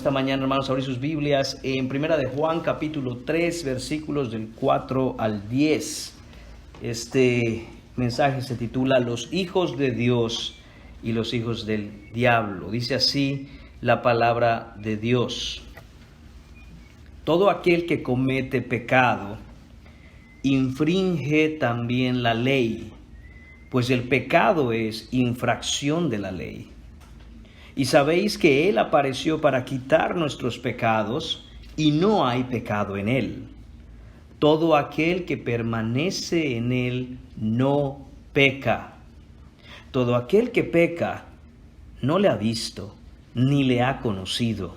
esta mañana, hermanos, a abrir sus Biblias en Primera de Juan, capítulo 3, versículos del 4 al 10. Este mensaje se titula Los hijos de Dios y los hijos del diablo. Dice así la palabra de Dios. Todo aquel que comete pecado infringe también la ley, pues el pecado es infracción de la ley. Y sabéis que Él apareció para quitar nuestros pecados, y no hay pecado en Él. Todo aquel que permanece en Él no peca. Todo aquel que peca no le ha visto, ni le ha conocido.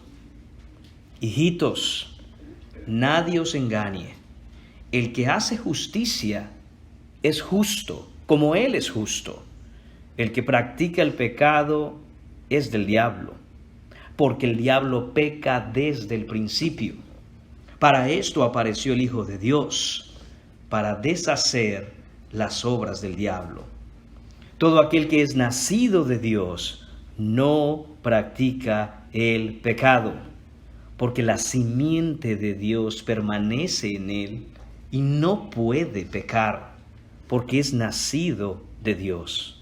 Hijitos, nadie os engañe. El que hace justicia es justo, como Él es justo. El que practica el pecado es del diablo, porque el diablo peca desde el principio. Para esto apareció el Hijo de Dios, para deshacer las obras del diablo. Todo aquel que es nacido de Dios no practica el pecado, porque la simiente de Dios permanece en él y no puede pecar, porque es nacido de Dios.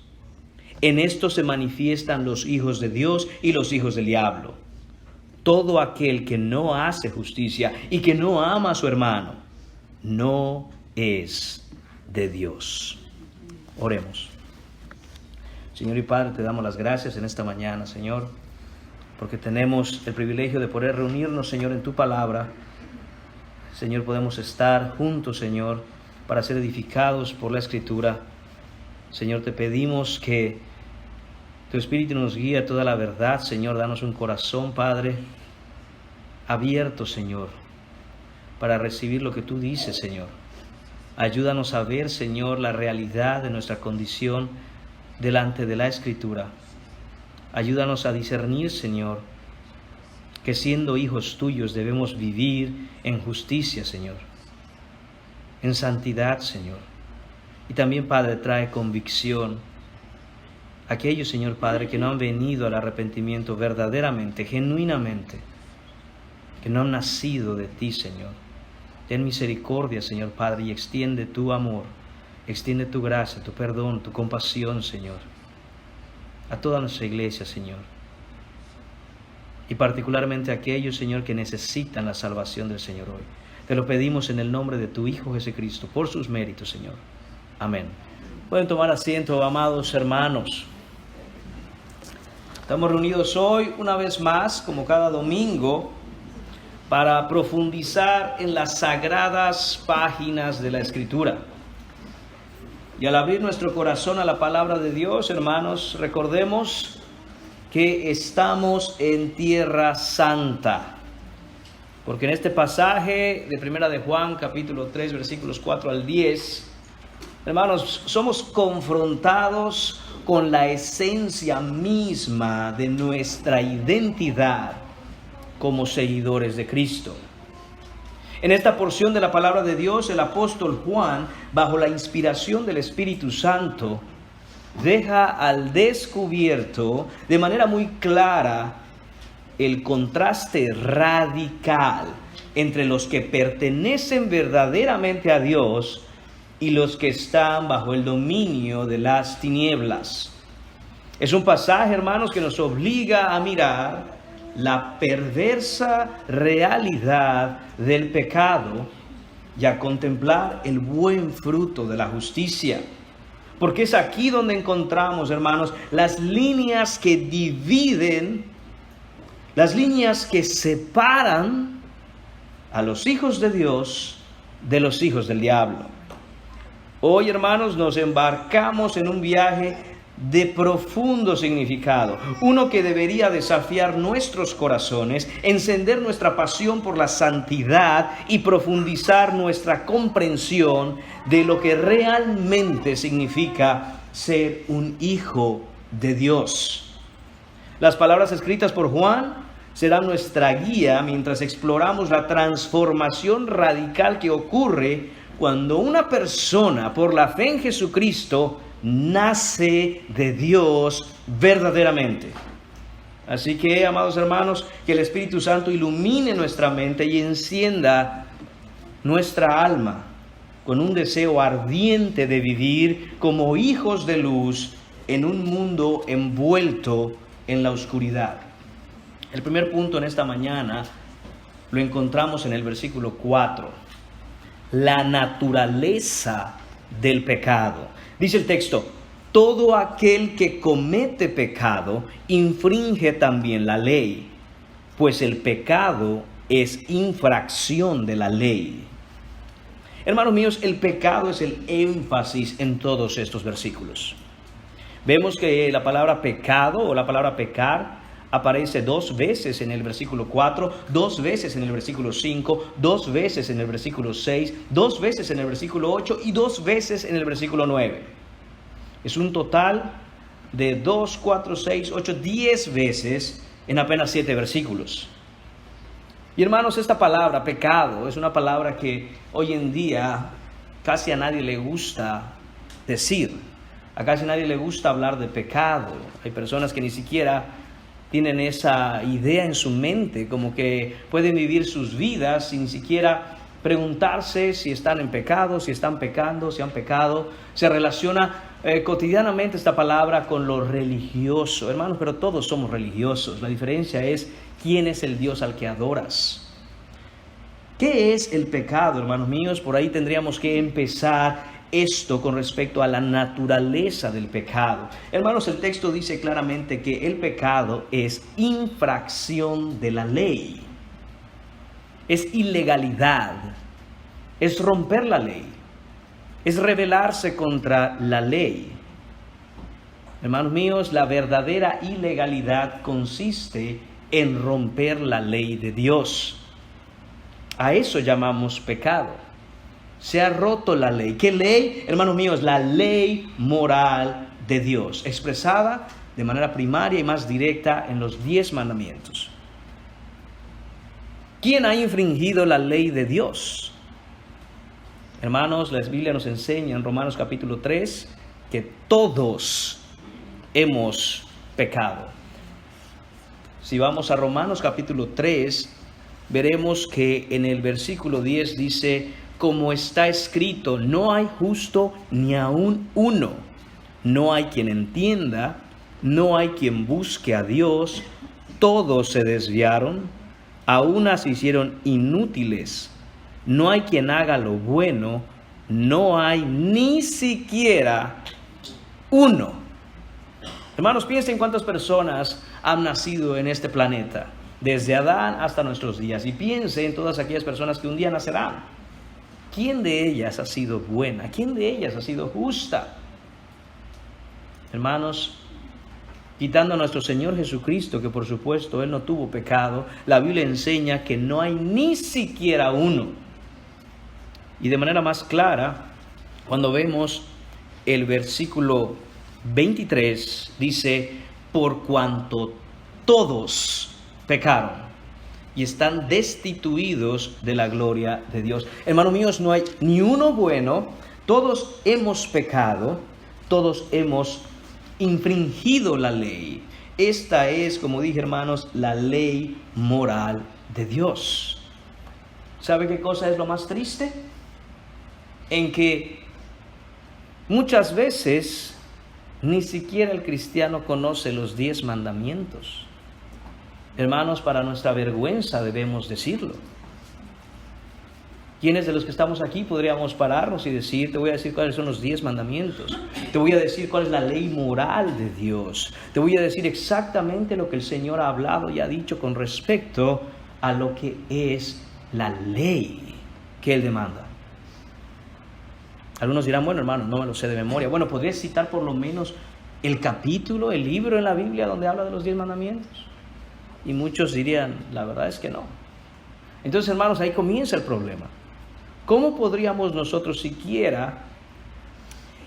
En esto se manifiestan los hijos de Dios y los hijos del diablo. Todo aquel que no hace justicia y que no ama a su hermano, no es de Dios. Oremos. Señor y Padre, te damos las gracias en esta mañana, Señor, porque tenemos el privilegio de poder reunirnos, Señor, en tu palabra. Señor, podemos estar juntos, Señor, para ser edificados por la Escritura. Señor, te pedimos que tu Espíritu nos guíe a toda la verdad. Señor, danos un corazón, Padre, abierto, Señor, para recibir lo que tú dices, Señor. Ayúdanos a ver, Señor, la realidad de nuestra condición delante de la Escritura. Ayúdanos a discernir, Señor, que siendo hijos tuyos debemos vivir en justicia, Señor, en santidad, Señor. Y también, Padre, trae convicción a aquellos, Señor Padre, que no han venido al arrepentimiento verdaderamente, genuinamente, que no han nacido de ti, Señor. Ten misericordia, Señor Padre, y extiende tu amor, extiende tu gracia, tu perdón, tu compasión, Señor, a toda nuestra iglesia, Señor. Y particularmente a aquellos, Señor, que necesitan la salvación del Señor hoy. Te lo pedimos en el nombre de tu Hijo Jesucristo, por sus méritos, Señor. Amén. Pueden tomar asiento, amados hermanos. Estamos reunidos hoy una vez más, como cada domingo, para profundizar en las sagradas páginas de la Escritura. Y al abrir nuestro corazón a la palabra de Dios, hermanos, recordemos que estamos en Tierra Santa. Porque en este pasaje de Primera de Juan, capítulo 3, versículos 4 al 10, hermanos, somos confrontados con la esencia misma de nuestra identidad como seguidores de Cristo. En esta porción de la palabra de Dios, el apóstol Juan, bajo la inspiración del Espíritu Santo, deja al descubierto de manera muy clara el contraste radical entre los que pertenecen verdaderamente a Dios y los que están bajo el dominio de las tinieblas. Es un pasaje, hermanos, que nos obliga a mirar la perversa realidad del pecado y a contemplar el buen fruto de la justicia. Porque es aquí donde encontramos, hermanos, las líneas que dividen, las líneas que separan a los hijos de Dios de los hijos del diablo. Hoy, hermanos, nos embarcamos en un viaje de profundo significado, uno que debería desafiar nuestros corazones, encender nuestra pasión por la santidad y profundizar nuestra comprensión de lo que realmente significa ser un hijo de Dios. Las palabras escritas por Juan serán nuestra guía mientras exploramos la transformación radical que ocurre cuando una persona, por la fe en Jesucristo, nace de Dios verdaderamente. Así que, amados hermanos, que el Espíritu Santo ilumine nuestra mente y encienda nuestra alma con un deseo ardiente de vivir como hijos de luz en un mundo envuelto en la oscuridad. El primer punto en esta mañana lo encontramos en el versículo 4. La naturaleza del pecado. Dice el texto: todo aquel que comete pecado infringe también la ley, pues el pecado es infracción de la ley. Hermanos míos, el pecado es el énfasis en todos estos versículos. Vemos que la palabra pecado o la palabra pecar aparece 2 veces en el versículo 4, 2 veces en el versículo 5, 2 veces en el versículo 6, 2 veces en el versículo 8 y 2 veces en el versículo 9. Es un total de 2, 4, 6, 8, 10 veces en apenas 7 versículos. Y hermanos, esta palabra pecado es una palabra que hoy en día casi a nadie le gusta decir. A casi nadie le gusta hablar de pecado. Hay personas que ni siquiera tienen esa idea en su mente, como que pueden vivir sus vidas sin siquiera preguntarse si están en pecado, si están pecando, si han pecado. Se relaciona cotidianamente esta palabra con lo religioso. Hermanos, pero todos somos religiosos. La diferencia es quién es el Dios al que adoras. ¿Qué es el pecado, hermanos míos? Por ahí tendríamos que empezar esto con respecto a la naturaleza del pecado. Hermanos, el texto dice claramente que el pecado es infracción de la ley. Es ilegalidad, es romper la ley, es rebelarse contra la ley. Hermanos míos, la verdadera ilegalidad consiste en romper la ley de Dios. A eso llamamos pecado. Se ha roto la ley. ¿Qué ley? Hermanos míos, la ley moral de Dios, expresada de manera primaria y más directa en los 10 mandamientos. ¿Quién ha infringido la ley de Dios? Hermanos, la Biblia nos enseña en Romanos capítulo 3 que todos hemos pecado. Si vamos a Romanos capítulo 3, veremos que en el versículo 10 dice: como está escrito, no hay justo ni aun uno, no hay quien entienda, no hay quien busque a Dios, todos se desviaron, a una se hicieron inútiles, no hay quien haga lo bueno, no hay ni siquiera uno. Hermanos, piensen cuántas personas han nacido en este planeta, desde Adán hasta nuestros días, y piensen en todas aquellas personas que un día nacerán. ¿Quién de ellas ha sido buena? ¿Quién de ellas ha sido justa? Hermanos, quitando a nuestro Señor Jesucristo, que por supuesto Él no tuvo pecado, la Biblia enseña que no hay ni siquiera uno. Y de manera más clara, cuando vemos el versículo 23, dice: por cuanto todos pecaron y están destituidos de la gloria de Dios. Hermanos míos, no hay ni uno bueno, todos hemos pecado, todos hemos infringido la ley. Esta es, como dije, hermanos, la ley moral de Dios. ¿Sabe qué cosa es lo más triste? En que muchas veces ni siquiera el cristiano conoce los 10 mandamientos. Hermanos, para nuestra vergüenza debemos decirlo. ¿Quiénes de los que estamos aquí podríamos pararnos y decir: te voy a decir cuáles son los 10 mandamientos? Te voy a decir cuál es la ley moral de Dios. Te voy a decir exactamente lo que el Señor ha hablado y ha dicho con respecto a lo que es la ley que Él demanda. Algunos dirán: bueno, hermano, no me lo sé de memoria. Bueno, ¿podrías citar por lo menos el capítulo, el libro en la Biblia donde habla de los 10 mandamientos? Y muchos dirían: la verdad es que no. Entonces, hermanos, ahí comienza el problema. ¿Cómo podríamos nosotros siquiera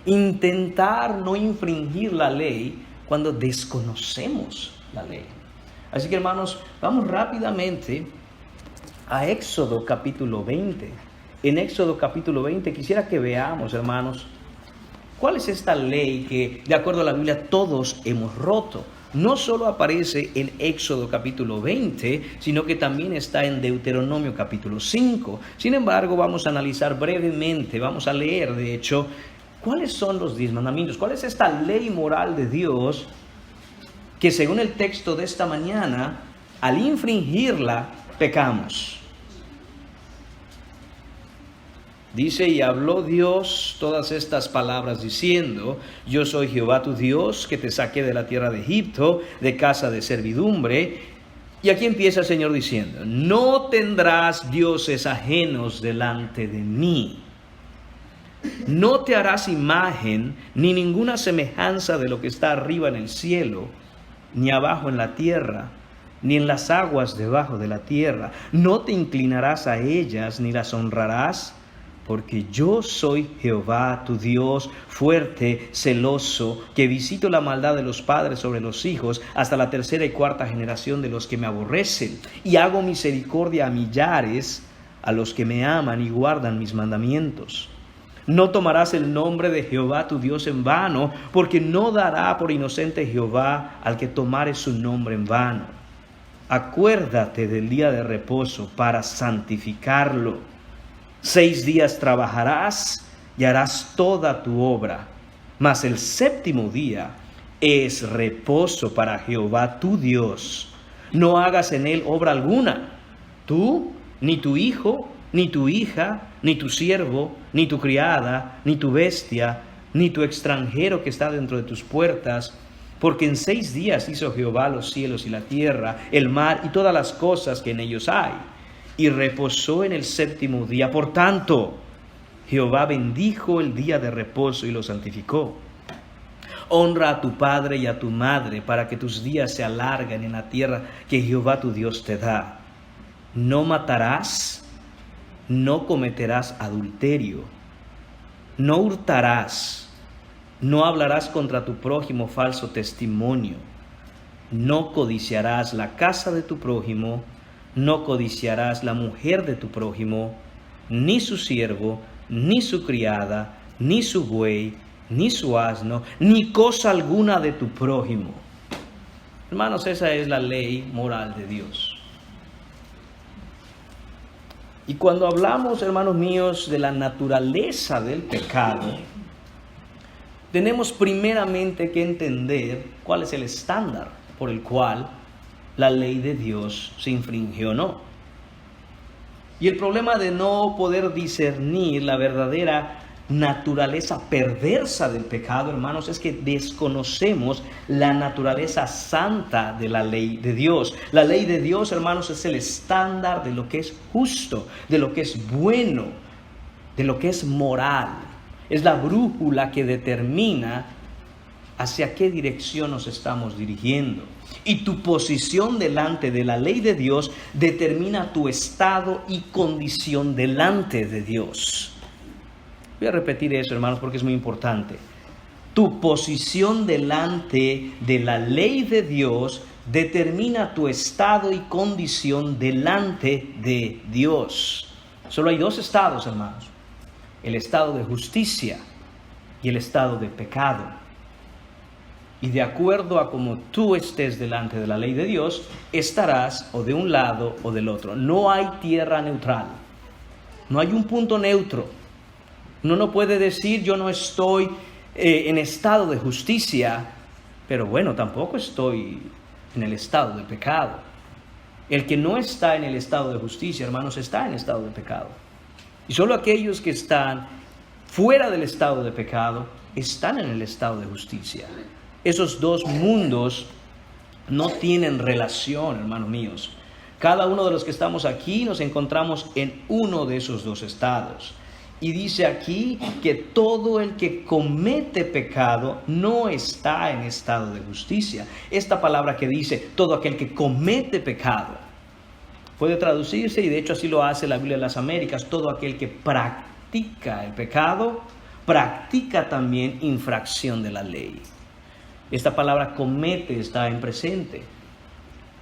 intentar no infringir la ley cuando desconocemos la ley? Así que, hermanos, vamos rápidamente a Éxodo capítulo 20. En Éxodo capítulo 20 quisiera que veamos, hermanos, ¿Cuál es esta ley que, de acuerdo a la Biblia, todos hemos roto? No solo aparece en Éxodo capítulo 20, sino que también está en Deuteronomio capítulo 5. Sin embargo, vamos a analizar brevemente, vamos a leer, de hecho, cuáles son los 10 mandamientos, cuál es esta ley moral de Dios que, según el texto de esta mañana, al infringirla, pecamos. Dice, y habló Dios todas estas palabras diciendo, yo soy Jehová tu Dios, que te saqué de la tierra de Egipto, de casa de servidumbre. Y aquí empieza el Señor diciendo, no tendrás dioses ajenos delante de mí. No te harás imagen ni ninguna semejanza de lo que está arriba en el cielo, ni abajo en la tierra, ni en las aguas debajo de la tierra. No te inclinarás a ellas, ni las honrarás, porque yo soy Jehová tu Dios, fuerte, celoso, que visito la maldad de los padres sobre los hijos, hasta la tercera y cuarta generación de los que me aborrecen, y hago misericordia a millares, a los que me aman y guardan mis mandamientos. No tomarás el nombre de Jehová tu Dios en vano, porque no dará por inocente Jehová al que tomare su nombre en vano. Acuérdate del día de reposo para santificarlo. 6 días trabajarás y harás toda tu obra, mas el séptimo día es reposo para Jehová tu Dios. No hagas en él obra alguna, tú, ni tu hijo, ni tu hija, ni tu siervo, ni tu criada, ni tu bestia, ni tu extranjero que está dentro de tus puertas, porque en 6 días hizo Jehová los cielos y la tierra, el mar y todas las cosas que en ellos hay, y reposó en el séptimo día. Por tanto, Jehová bendijo el día de reposo y lo santificó. Honra a tu padre y a tu madre, para que tus días se alarguen en la tierra que Jehová tu Dios te da. No matarás, no cometerás adulterio, no hurtarás, no hablarás contra tu prójimo falso testimonio, no codiciarás la casa de tu prójimo, no codiciarás la mujer de tu prójimo, ni su siervo, ni su criada, ni su buey, ni su asno, ni cosa alguna de tu prójimo. Hermanos, esa es la ley moral de Dios. Y cuando hablamos, hermanos míos, de la naturaleza del pecado, tenemos primeramente que entender cuál es el estándar por el cual la ley de Dios se infringió o no. Y el problema de no poder discernir la verdadera naturaleza perversa del pecado, hermanos, es que desconocemos la naturaleza santa de la ley de Dios. La ley de Dios, hermanos, es el estándar de lo que es justo, de lo que es bueno, de lo que es moral. Es la brújula que determina hacia qué dirección nos estamos dirigiendo. Y tu posición delante de la ley de Dios determina tu estado y condición delante de Dios. Voy a repetir eso, hermanos, porque es muy importante. Tu posición delante de la ley de Dios determina tu estado y condición delante de Dios. Solo hay 2 estados, hermanos: el estado de justicia y el estado de pecado. Y de acuerdo a cómo tú estés delante de la ley de Dios, estarás o de un lado o del otro. No hay tierra neutral. No hay un punto neutro. Uno no puede decir, yo no estoy en estado de justicia, pero bueno, tampoco estoy en el estado de pecado. El que no está en el estado de justicia, hermanos, está en estado de pecado. Y solo aquellos que están fuera del estado de pecado están en el estado de justicia. Esos 2 mundos no tienen relación, hermanos míos. Cada uno de los que estamos aquí nos encontramos en uno de esos 2 estados. Y dice aquí que todo el que comete pecado no está en estado de justicia. Esta palabra que dice todo aquel que comete pecado puede traducirse, y de hecho así lo hace la Biblia de las Américas, todo aquel que practica el pecado, practica también infracción de la ley. Esta palabra comete está en presente.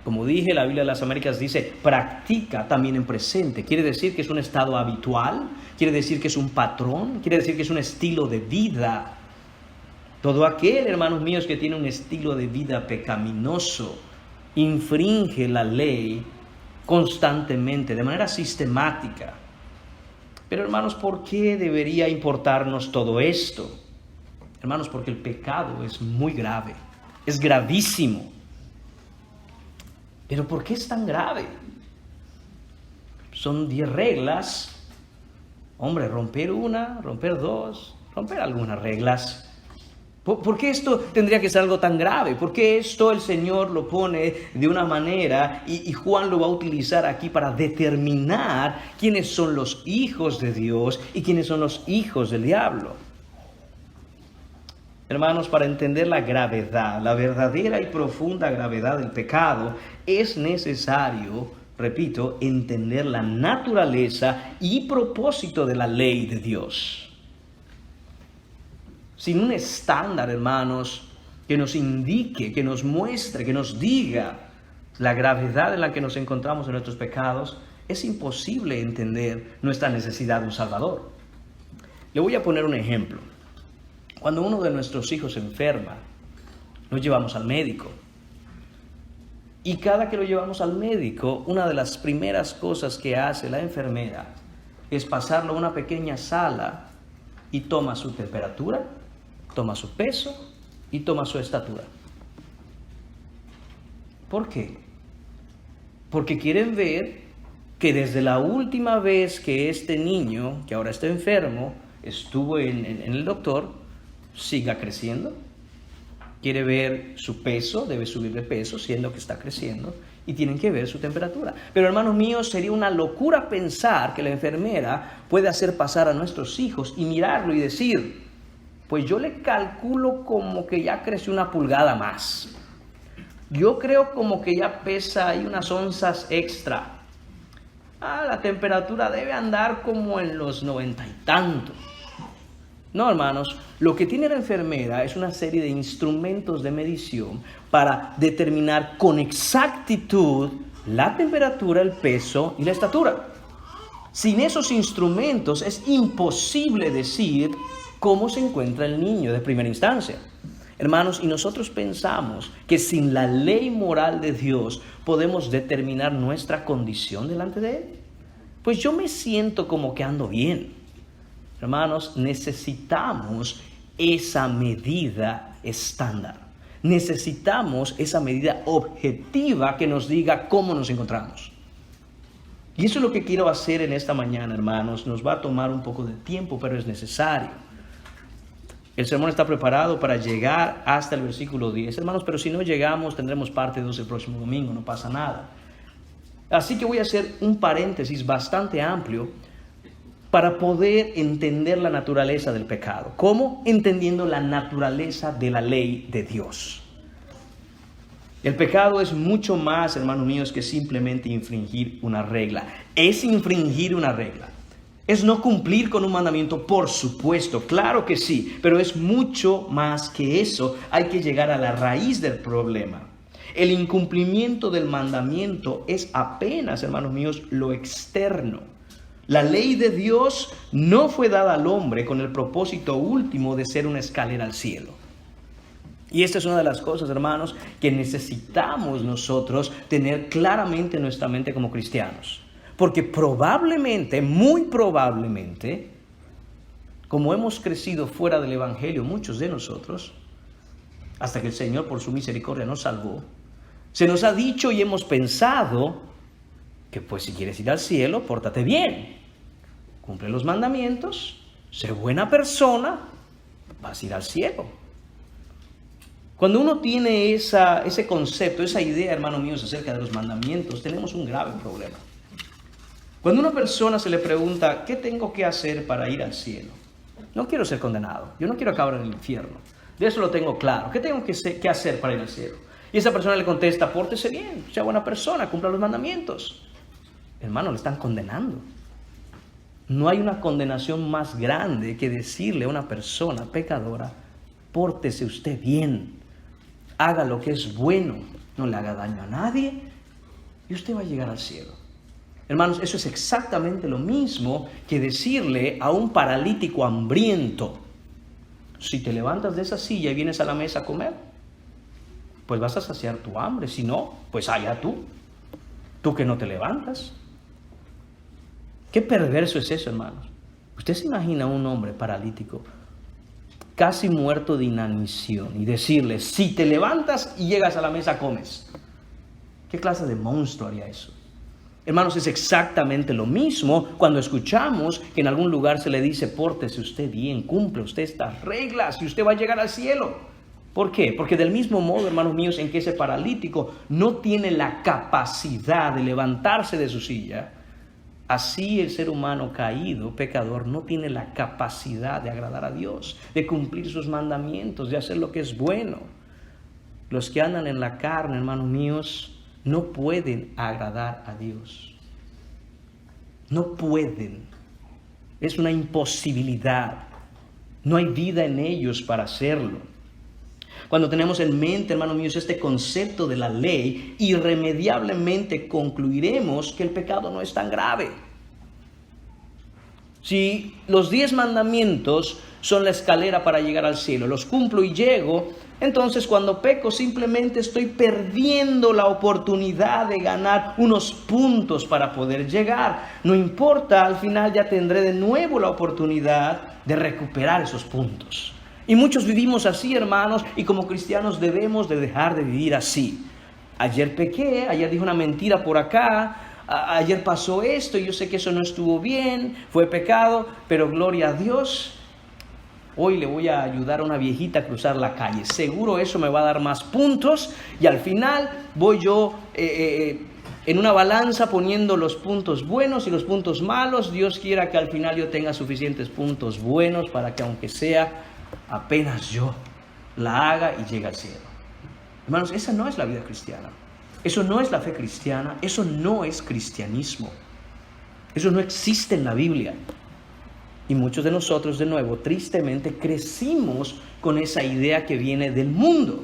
Como dije, la Biblia de las Américas dice practica también en presente. Quiere decir que es un estado habitual, quiere decir que es un patrón, quiere decir que es un estilo de vida. Todo aquel, hermanos míos, que tiene un estilo de vida pecaminoso, infringe la ley constantemente, de manera sistemática. Pero hermanos, ¿por qué debería importarnos todo esto? Hermanos, porque el pecado es muy grave, es gravísimo. ¿Pero por qué es tan grave? Son 10 reglas. Hombre, romper una, romper dos, romper algunas reglas. ¿Por qué esto tendría que ser algo tan grave? ¿Por qué esto el Señor lo pone de una manera y Juan lo va a utilizar aquí para determinar quiénes son los hijos de Dios y quiénes son los hijos del diablo? Hermanos, para entender la gravedad, la verdadera y profunda gravedad del pecado, es necesario, repito, entender la naturaleza y propósito de la ley de Dios. Sin un estándar, hermanos, que nos indique, que nos muestre, que nos diga la gravedad en la que nos encontramos en nuestros pecados, es imposible entender nuestra necesidad de un Salvador. Le voy a poner un ejemplo. Cuando uno de nuestros hijos se enferma, lo llevamos al médico. Y cada que lo llevamos al médico, una de las primeras cosas que hace la enfermera es pasarlo a una pequeña sala y toma su temperatura, toma su peso y toma su estatura. ¿Por qué? Porque quieren ver que desde la última vez que este niño, que ahora está enfermo, estuvo en el doctor, siga creciendo. Quiere ver su peso, debe subir de peso, siendo que está creciendo, y tienen que ver su temperatura. Pero hermanos míos, sería una locura pensar que la enfermera puede hacer pasar a nuestros hijos y mirarlo y decir, pues yo le calculo como que ya creció 1 pulgada más. Yo creo como que ya pesa ahí unas onzas extra. La temperatura debe andar como en los 90 y tantos. No, hermanos, lo que tiene la enfermera es una serie de instrumentos de medición para determinar con exactitud la temperatura, el peso y la estatura. Sin esos instrumentos es imposible decir cómo se encuentra el niño de primera instancia. Hermanos, y nosotros pensamos que sin la ley moral de Dios podemos determinar nuestra condición delante de Él. Pues yo me siento como que ando bien. Hermanos, necesitamos esa medida estándar. Necesitamos esa medida objetiva que nos diga cómo nos encontramos. Y eso es lo que quiero hacer en esta mañana, hermanos. Nos va a tomar un poco de tiempo, pero es necesario. El sermón está preparado para llegar hasta el versículo 10, hermanos, pero si no llegamos, tendremos parte 2 el próximo domingo, no pasa nada. Así que voy a hacer un paréntesis bastante amplio para poder entender la naturaleza del pecado. ¿Cómo? Entendiendo la naturaleza de la ley de Dios. El pecado es mucho más, hermanos míos, que simplemente infringir una regla. Es infringir una regla. Es no cumplir con un mandamiento, por supuesto, claro que sí, pero es mucho más que eso. Hay que llegar a la raíz del problema. El incumplimiento del mandamiento es apenas, hermanos míos, lo externo. La ley de Dios no fue dada al hombre con el propósito último de ser una escalera al cielo. Y esta es una de las cosas, hermanos, que necesitamos nosotros tener claramente en nuestra mente como cristianos. Porque probablemente, muy probablemente, como hemos crecido fuera del Evangelio, muchos de nosotros, hasta que el Señor por su misericordia nos salvó, se nos ha dicho y hemos pensado que pues si quieres ir al cielo, pórtate bien, cumple los mandamientos, sé buena persona, vas a ir al cielo. Cuando uno tiene ese concepto, esa idea, hermanos míos, acerca de los mandamientos, tenemos un grave problema. Cuando a una persona se le pregunta, ¿qué tengo que hacer para ir al cielo? No quiero ser condenado, yo no quiero acabar en el infierno. De eso lo tengo claro. ¿Qué tengo que hacer para ir al cielo? Y esa persona le contesta, pórtese bien, sea buena persona, cumpla los mandamientos. Hermano, le están condenando. No hay una condenación más grande que decirle a una persona pecadora, pórtese usted bien, haga lo que es bueno, no le haga daño a nadie y usted va a llegar al cielo. Hermanos, eso es exactamente lo mismo que decirle a un paralítico hambriento, Si te levantas de esa silla y vienes a la mesa a comer, pues vas a saciar tu hambre. Si no, pues allá tú que no te levantas. Qué perverso es eso, hermanos. Usted se imagina a un hombre paralítico, casi muerto de inanición, y decirle, si te levantas y llegas a la mesa, comes. ¿Qué clase de monstruo haría eso? Hermanos, es exactamente lo mismo cuando escuchamos que en algún lugar se le dice, pórtese usted bien, cumple usted estas reglas y usted va a llegar al cielo. ¿Por qué? Porque del mismo modo, hermanos míos, en que ese paralítico no tiene la capacidad de levantarse de su silla, así el ser humano caído, pecador, no tiene la capacidad de agradar a Dios, de cumplir sus mandamientos, de hacer lo que es bueno. Los que andan en la carne, hermanos míos, no pueden agradar a Dios. No pueden. Es una imposibilidad. No hay vida en ellos para hacerlo. Cuando tenemos en mente, hermanos míos, este concepto de la ley, irremediablemente concluiremos que el pecado no es tan grave. Si los 10 mandamientos son la escalera para llegar al cielo, los cumplo y llego, entonces cuando peco simplemente estoy perdiendo la oportunidad de ganar unos puntos para poder llegar. No importa, al final ya tendré de nuevo la oportunidad de recuperar esos puntos. Y muchos vivimos así, hermanos, y como cristianos debemos de dejar de vivir así. Ayer pequé, ayer dije una mentira por acá, ayer pasó esto y yo sé que eso no estuvo bien, fue pecado, pero gloria a Dios. Hoy le voy a ayudar a una viejita a cruzar la calle. Seguro eso me va a dar más puntos y al final voy yo en una balanza poniendo los puntos buenos y los puntos malos. Dios quiera que al final yo tenga suficientes puntos buenos para que aunque sea apenas yo la haga y llegue al cielo. Hermanos, esa no es la vida cristiana. Eso no es la fe cristiana. Eso no es cristianismo. Eso no existe en la Biblia. Y muchos de nosotros, de nuevo, tristemente crecimos con esa idea que viene del mundo.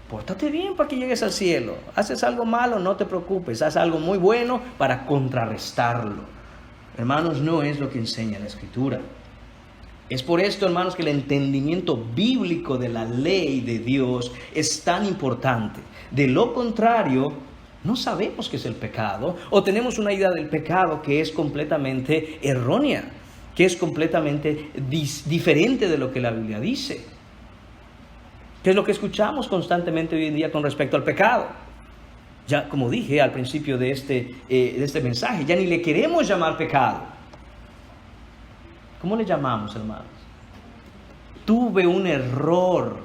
Pórtate bien para que llegues al cielo. Haces algo malo, no te preocupes. Haz algo muy bueno para contrarrestarlo. Hermanos, no es lo que enseña la Escritura. Es por esto, hermanos, que el entendimiento bíblico de la ley de Dios es tan importante. De lo contrario, no sabemos qué es el pecado o tenemos una idea del pecado que es completamente errónea, que es completamente diferente de lo que la Biblia dice. ¿Qué es lo que escuchamos constantemente hoy en día con respecto al pecado? Ya, como dije al principio de este mensaje, ya ni le queremos llamar pecado. ¿Cómo le llamamos, hermanos? Tuve un error.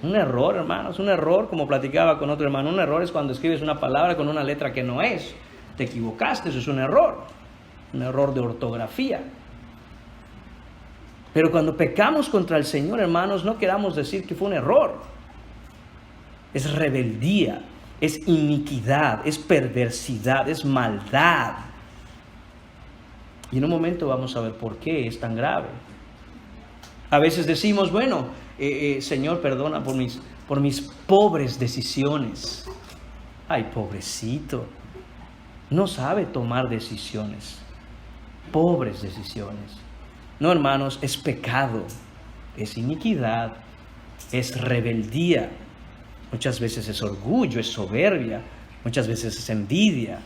Un error, hermanos, un error, como platicaba con otro hermano, un error es cuando escribes una palabra con una letra que no es. Te equivocaste, eso es un error de ortografía. Pero cuando pecamos contra el Señor, hermanos, no queramos decir que fue un error. Es rebeldía, es iniquidad, es perversidad, es maldad. Y en un momento vamos a ver por qué es tan grave. A veces decimos, bueno, Señor, perdona por mis pobres decisiones. Ay, pobrecito, no sabe tomar decisiones. Pobres decisiones. No, hermanos, es pecado, es iniquidad, es rebeldía. Muchas veces es orgullo, es soberbia, muchas veces es envidia.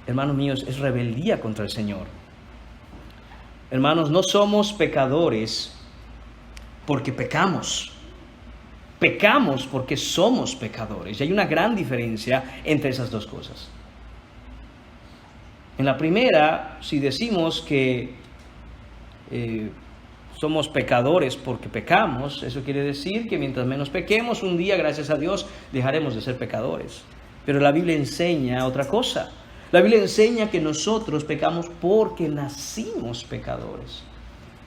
Hermanos míos, es rebeldía contra el Señor. Hermanos, no somos pecadores porque pecamos. Pecamos porque somos pecadores. Y hay una gran diferencia entre esas dos cosas. En la primera, si decimos que somos pecadores porque pecamos, eso quiere decir que mientras menos pequemos, un día, gracias a Dios, dejaremos de ser pecadores. Pero la Biblia enseña otra cosa. La Biblia enseña que nosotros pecamos porque nacimos pecadores.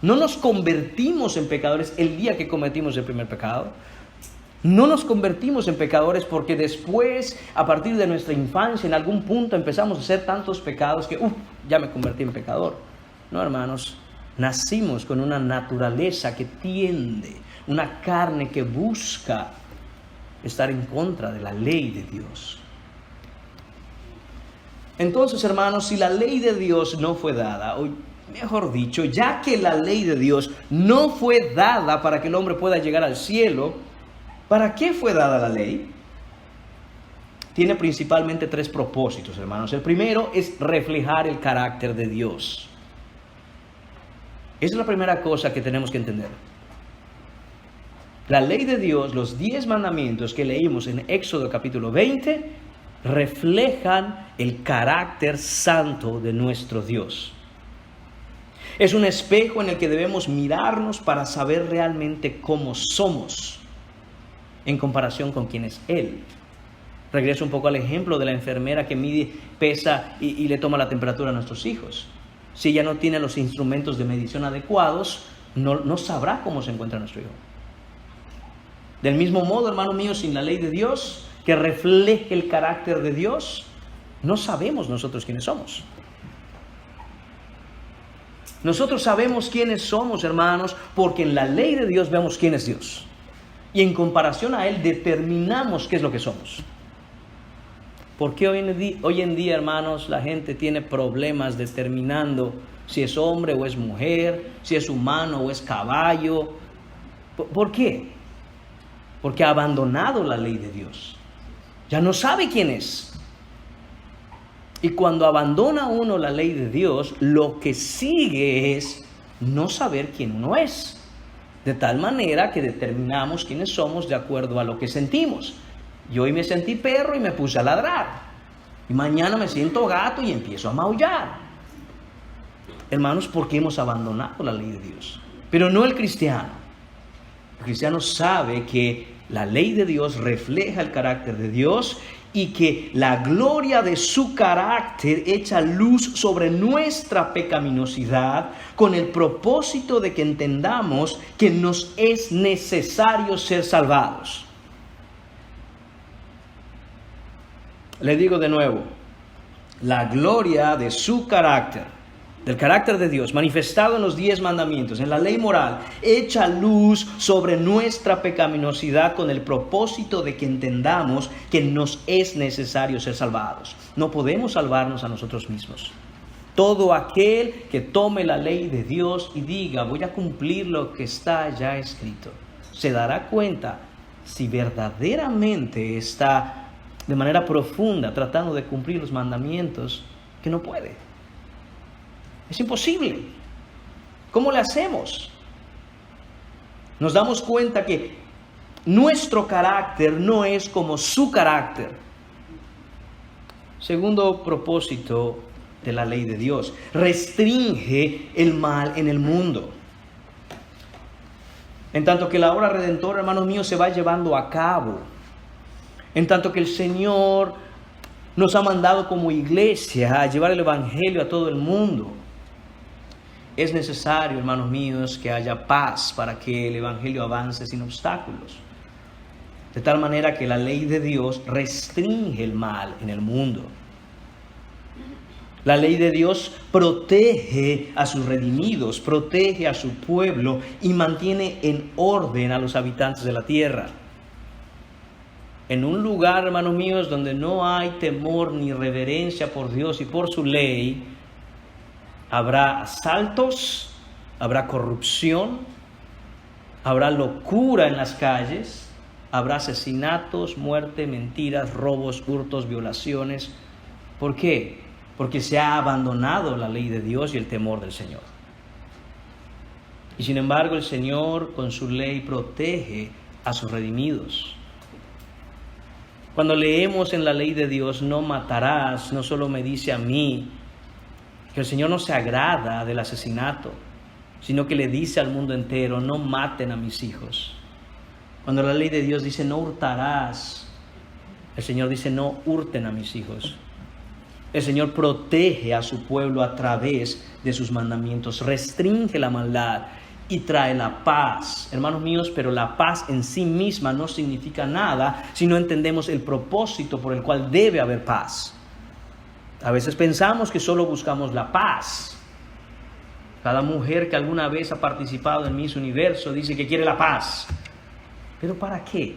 No nos convertimos en pecadores el día que cometimos el primer pecado. No nos convertimos en pecadores porque después, a partir de nuestra infancia, en algún punto empezamos a hacer tantos pecados que ya me convertí en pecador. No, hermanos, nacimos con una naturaleza que tiende, una carne que busca estar en contra de la ley de Dios. Entonces, hermanos, si la ley de Dios no fue dada, Mejor dicho, ya que la ley de Dios no fue dada para que el hombre pueda llegar al cielo, ¿para qué fue dada la ley? Tiene principalmente tres propósitos, hermanos. El primero es reflejar el carácter de Dios. Esa es la primera cosa que tenemos que entender. La ley de Dios, los 10 mandamientos que leímos en Éxodo capítulo 20, reflejan el carácter santo de nuestro Dios. Es un espejo en el que debemos mirarnos para saber realmente cómo somos en comparación con quién es Él. Regreso un poco al ejemplo de la enfermera que mide, pesa y le toma la temperatura a nuestros hijos. Si ella no tiene los instrumentos de medición adecuados, no sabrá cómo se encuentra nuestro hijo. Del mismo modo, hermano mío, sin la ley de Dios, que refleje el carácter de Dios, no sabemos nosotros quiénes somos. Nosotros sabemos quiénes somos, hermanos, porque en la ley de Dios vemos quién es Dios. Y en comparación a Él determinamos qué es lo que somos. ¿Por qué hoy en día, hermanos, la gente tiene problemas determinando si es hombre o es mujer, si es humano o es caballo? ¿Por qué? Porque ha abandonado la ley de Dios. Ya no sabe quién es. Y cuando abandona uno la ley de Dios, lo que sigue es no saber quién uno es. De tal manera que determinamos quiénes somos de acuerdo a lo que sentimos. Yo hoy me sentí perro y me puse a ladrar. Y mañana me siento gato y empiezo a maullar. Hermanos, porque hemos abandonado la ley de Dios. Pero no el cristiano. El cristiano sabe que la ley de Dios refleja el carácter de Dios y que la gloria de su carácter echa luz sobre nuestra pecaminosidad con el propósito de que entendamos que nos es necesario ser salvados. Le digo de nuevo, la gloria de su carácter, del carácter de Dios, manifestado en los 10 mandamientos, en la ley moral, echa luz sobre nuestra pecaminosidad con el propósito de que entendamos que nos es necesario ser salvados. No podemos salvarnos a nosotros mismos. Todo aquel que tome la ley de Dios y diga, voy a cumplir lo que está ya escrito, se dará cuenta si verdaderamente está de manera profunda tratando de cumplir los mandamientos, que no puede. Es imposible. ¿Cómo le hacemos? Nos damos cuenta que nuestro carácter no es como su carácter. Segundo propósito de la ley de Dios, restringe el mal en el mundo. En tanto que la obra redentora, hermanos míos, se va llevando a cabo, en tanto que el Señor nos ha mandado como iglesia a llevar el evangelio a todo el mundo, es necesario, hermanos míos, que haya paz para que el evangelio avance sin obstáculos. De tal manera que la ley de Dios restringe el mal en el mundo. La ley de Dios protege a sus redimidos, protege a su pueblo y mantiene en orden a los habitantes de la tierra. En un lugar, hermanos míos, donde no hay temor ni reverencia por Dios y por su ley, habrá asaltos, habrá corrupción, habrá locura en las calles, habrá asesinatos, muerte, mentiras, robos, hurtos, violaciones. ¿Por qué? Porque se ha abandonado la ley de Dios y el temor del Señor. Y sin embargo, el Señor con su ley protege a sus redimidos. Cuando leemos en la ley de Dios, no matarás, no solo me dice a mí que el Señor no se agrada del asesinato, sino que le dice al mundo entero, no maten a mis hijos. Cuando la ley de Dios dice, no hurtarás, el Señor dice, no hurten a mis hijos. El Señor protege a su pueblo a través de sus mandamientos, restringe la maldad y trae la paz. Hermanos míos, pero la paz en sí misma no significa nada si no entendemos el propósito por el cual debe haber paz. A veces pensamos que solo buscamos la paz. Cada mujer que alguna vez ha participado en Miss Universo dice que quiere la paz. ¿Pero para qué?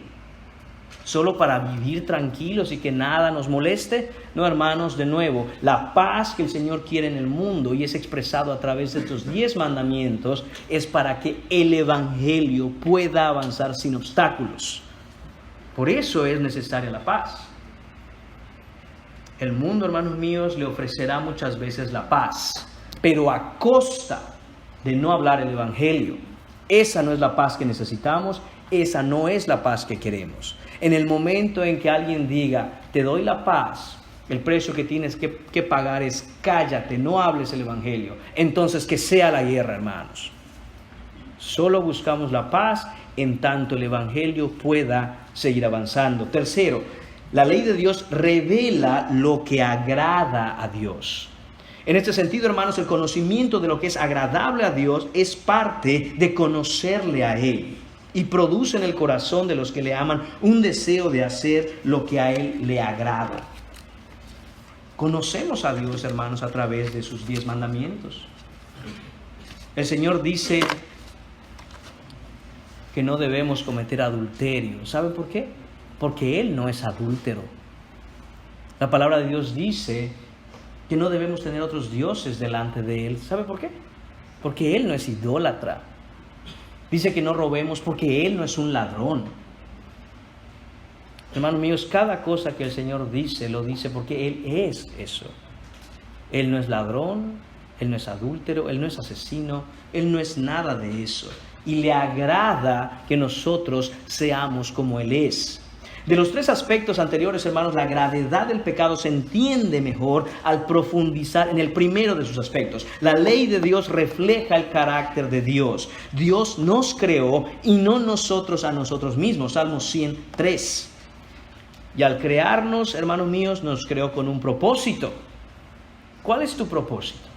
solo para vivir tranquilos y que nada nos moleste. No, hermanos, de nuevo, la paz que el Señor quiere en el mundo y es expresado a través de estos 10 mandamientos es para que el Evangelio pueda avanzar sin obstáculos. Por eso es necesaria la paz. El mundo, hermanos míos, le ofrecerá muchas veces la paz, pero a costa de no hablar el Evangelio. Esa no es la paz que necesitamos, esa no es la paz que queremos. En el momento en que alguien diga, te doy la paz, el precio que tienes que pagar es cállate, no hables el Evangelio. Entonces que sea la guerra, hermanos. Solo buscamos la paz en tanto el Evangelio pueda seguir avanzando. Tercero, la ley de Dios revela lo que agrada a Dios. En este sentido, hermanos, el conocimiento de lo que es agradable a Dios es parte de conocerle a Él y produce en el corazón de los que le aman un deseo de hacer lo que a Él le agrada. Conocemos a Dios, hermanos, a través de sus 10 mandamientos. El Señor dice que no debemos cometer adulterio. ¿Sabe por qué? Porque Él no es adúltero. La palabra de Dios dice que no debemos tener otros dioses delante de Él. ¿Sabe por qué? Porque Él no es idólatra. Dice que no robemos porque Él no es un ladrón. Hermanos míos, cada cosa que el Señor dice, lo dice porque Él es eso. Él no es ladrón, Él no es adúltero, Él no es asesino, Él no es nada de eso. Y le agrada que nosotros seamos como Él es. De los 3 aspectos anteriores, hermanos, la gravedad del pecado se entiende mejor al profundizar en el primero de sus aspectos. La ley de Dios refleja el carácter de Dios. Dios nos creó y no nosotros a nosotros mismos. Salmo 103. Y al crearnos, hermanos míos, nos creó con un propósito. ¿Cuál es tu propósito?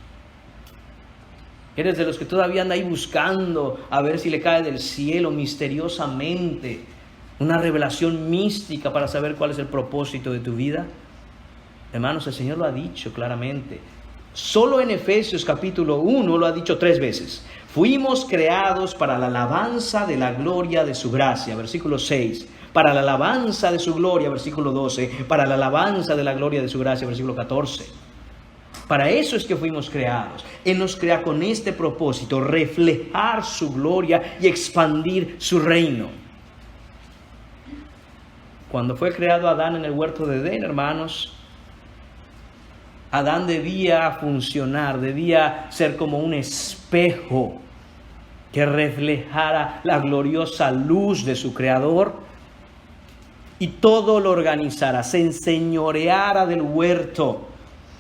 ¿Eres de los que todavía anda ahí buscando a ver si le cae del cielo misteriosamente una revelación mística para saber cuál es el propósito de tu vida? Hermanos, el Señor lo ha dicho claramente. Solo en Efesios capítulo 1 lo ha dicho 3 veces. Fuimos creados para la alabanza de la gloria de su gracia, versículo 6. Para la alabanza de su gloria, versículo 12. Para la alabanza de la gloria de su gracia, versículo 14. Para eso es que fuimos creados. Él nos crea con este propósito, reflejar su gloria y expandir su reino. Cuando fue creado Adán en el huerto de Edén, hermanos, Adán debía funcionar, debía ser como un espejo que reflejara la gloriosa luz de su Creador y todo lo organizara, se enseñoreara del huerto,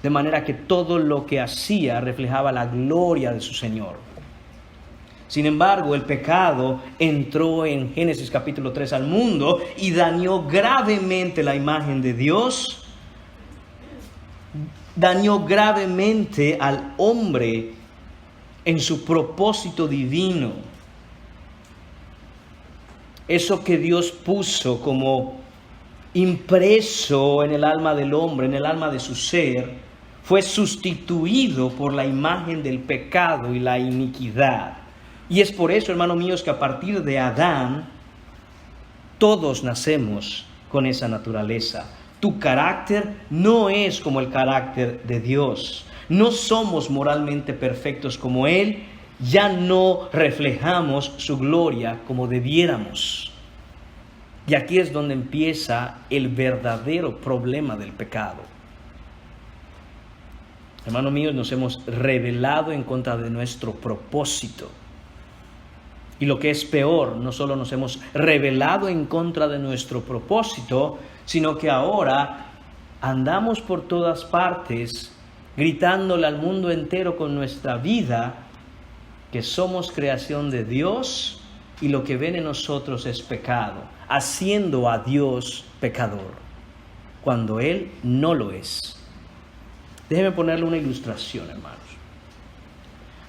de manera que todo lo que hacía reflejaba la gloria de su Señor. Sin embargo, el pecado entró en Génesis capítulo 3 al mundo y dañó gravemente la imagen de Dios, dañó gravemente al hombre en su propósito divino. Eso que Dios puso como impreso en el alma del hombre, en el alma de su ser, fue sustituido por la imagen del pecado y la iniquidad. Y es por eso, hermanos míos, que a partir de Adán, todos nacemos con esa naturaleza. Tu carácter no es como el carácter de Dios. No somos moralmente perfectos como Él. Ya no reflejamos su gloria como debiéramos. Y aquí es donde empieza el verdadero problema del pecado. Hermanos míos, nos hemos rebelado en contra de nuestro propósito. Y lo que es peor, no solo nos hemos rebelado en contra de nuestro propósito, sino que ahora andamos por todas partes gritándole al mundo entero con nuestra vida que somos creación de Dios y lo que ven en nosotros es pecado, haciendo a Dios pecador, cuando Él no lo es. Déjeme ponerle una ilustración, hermanos.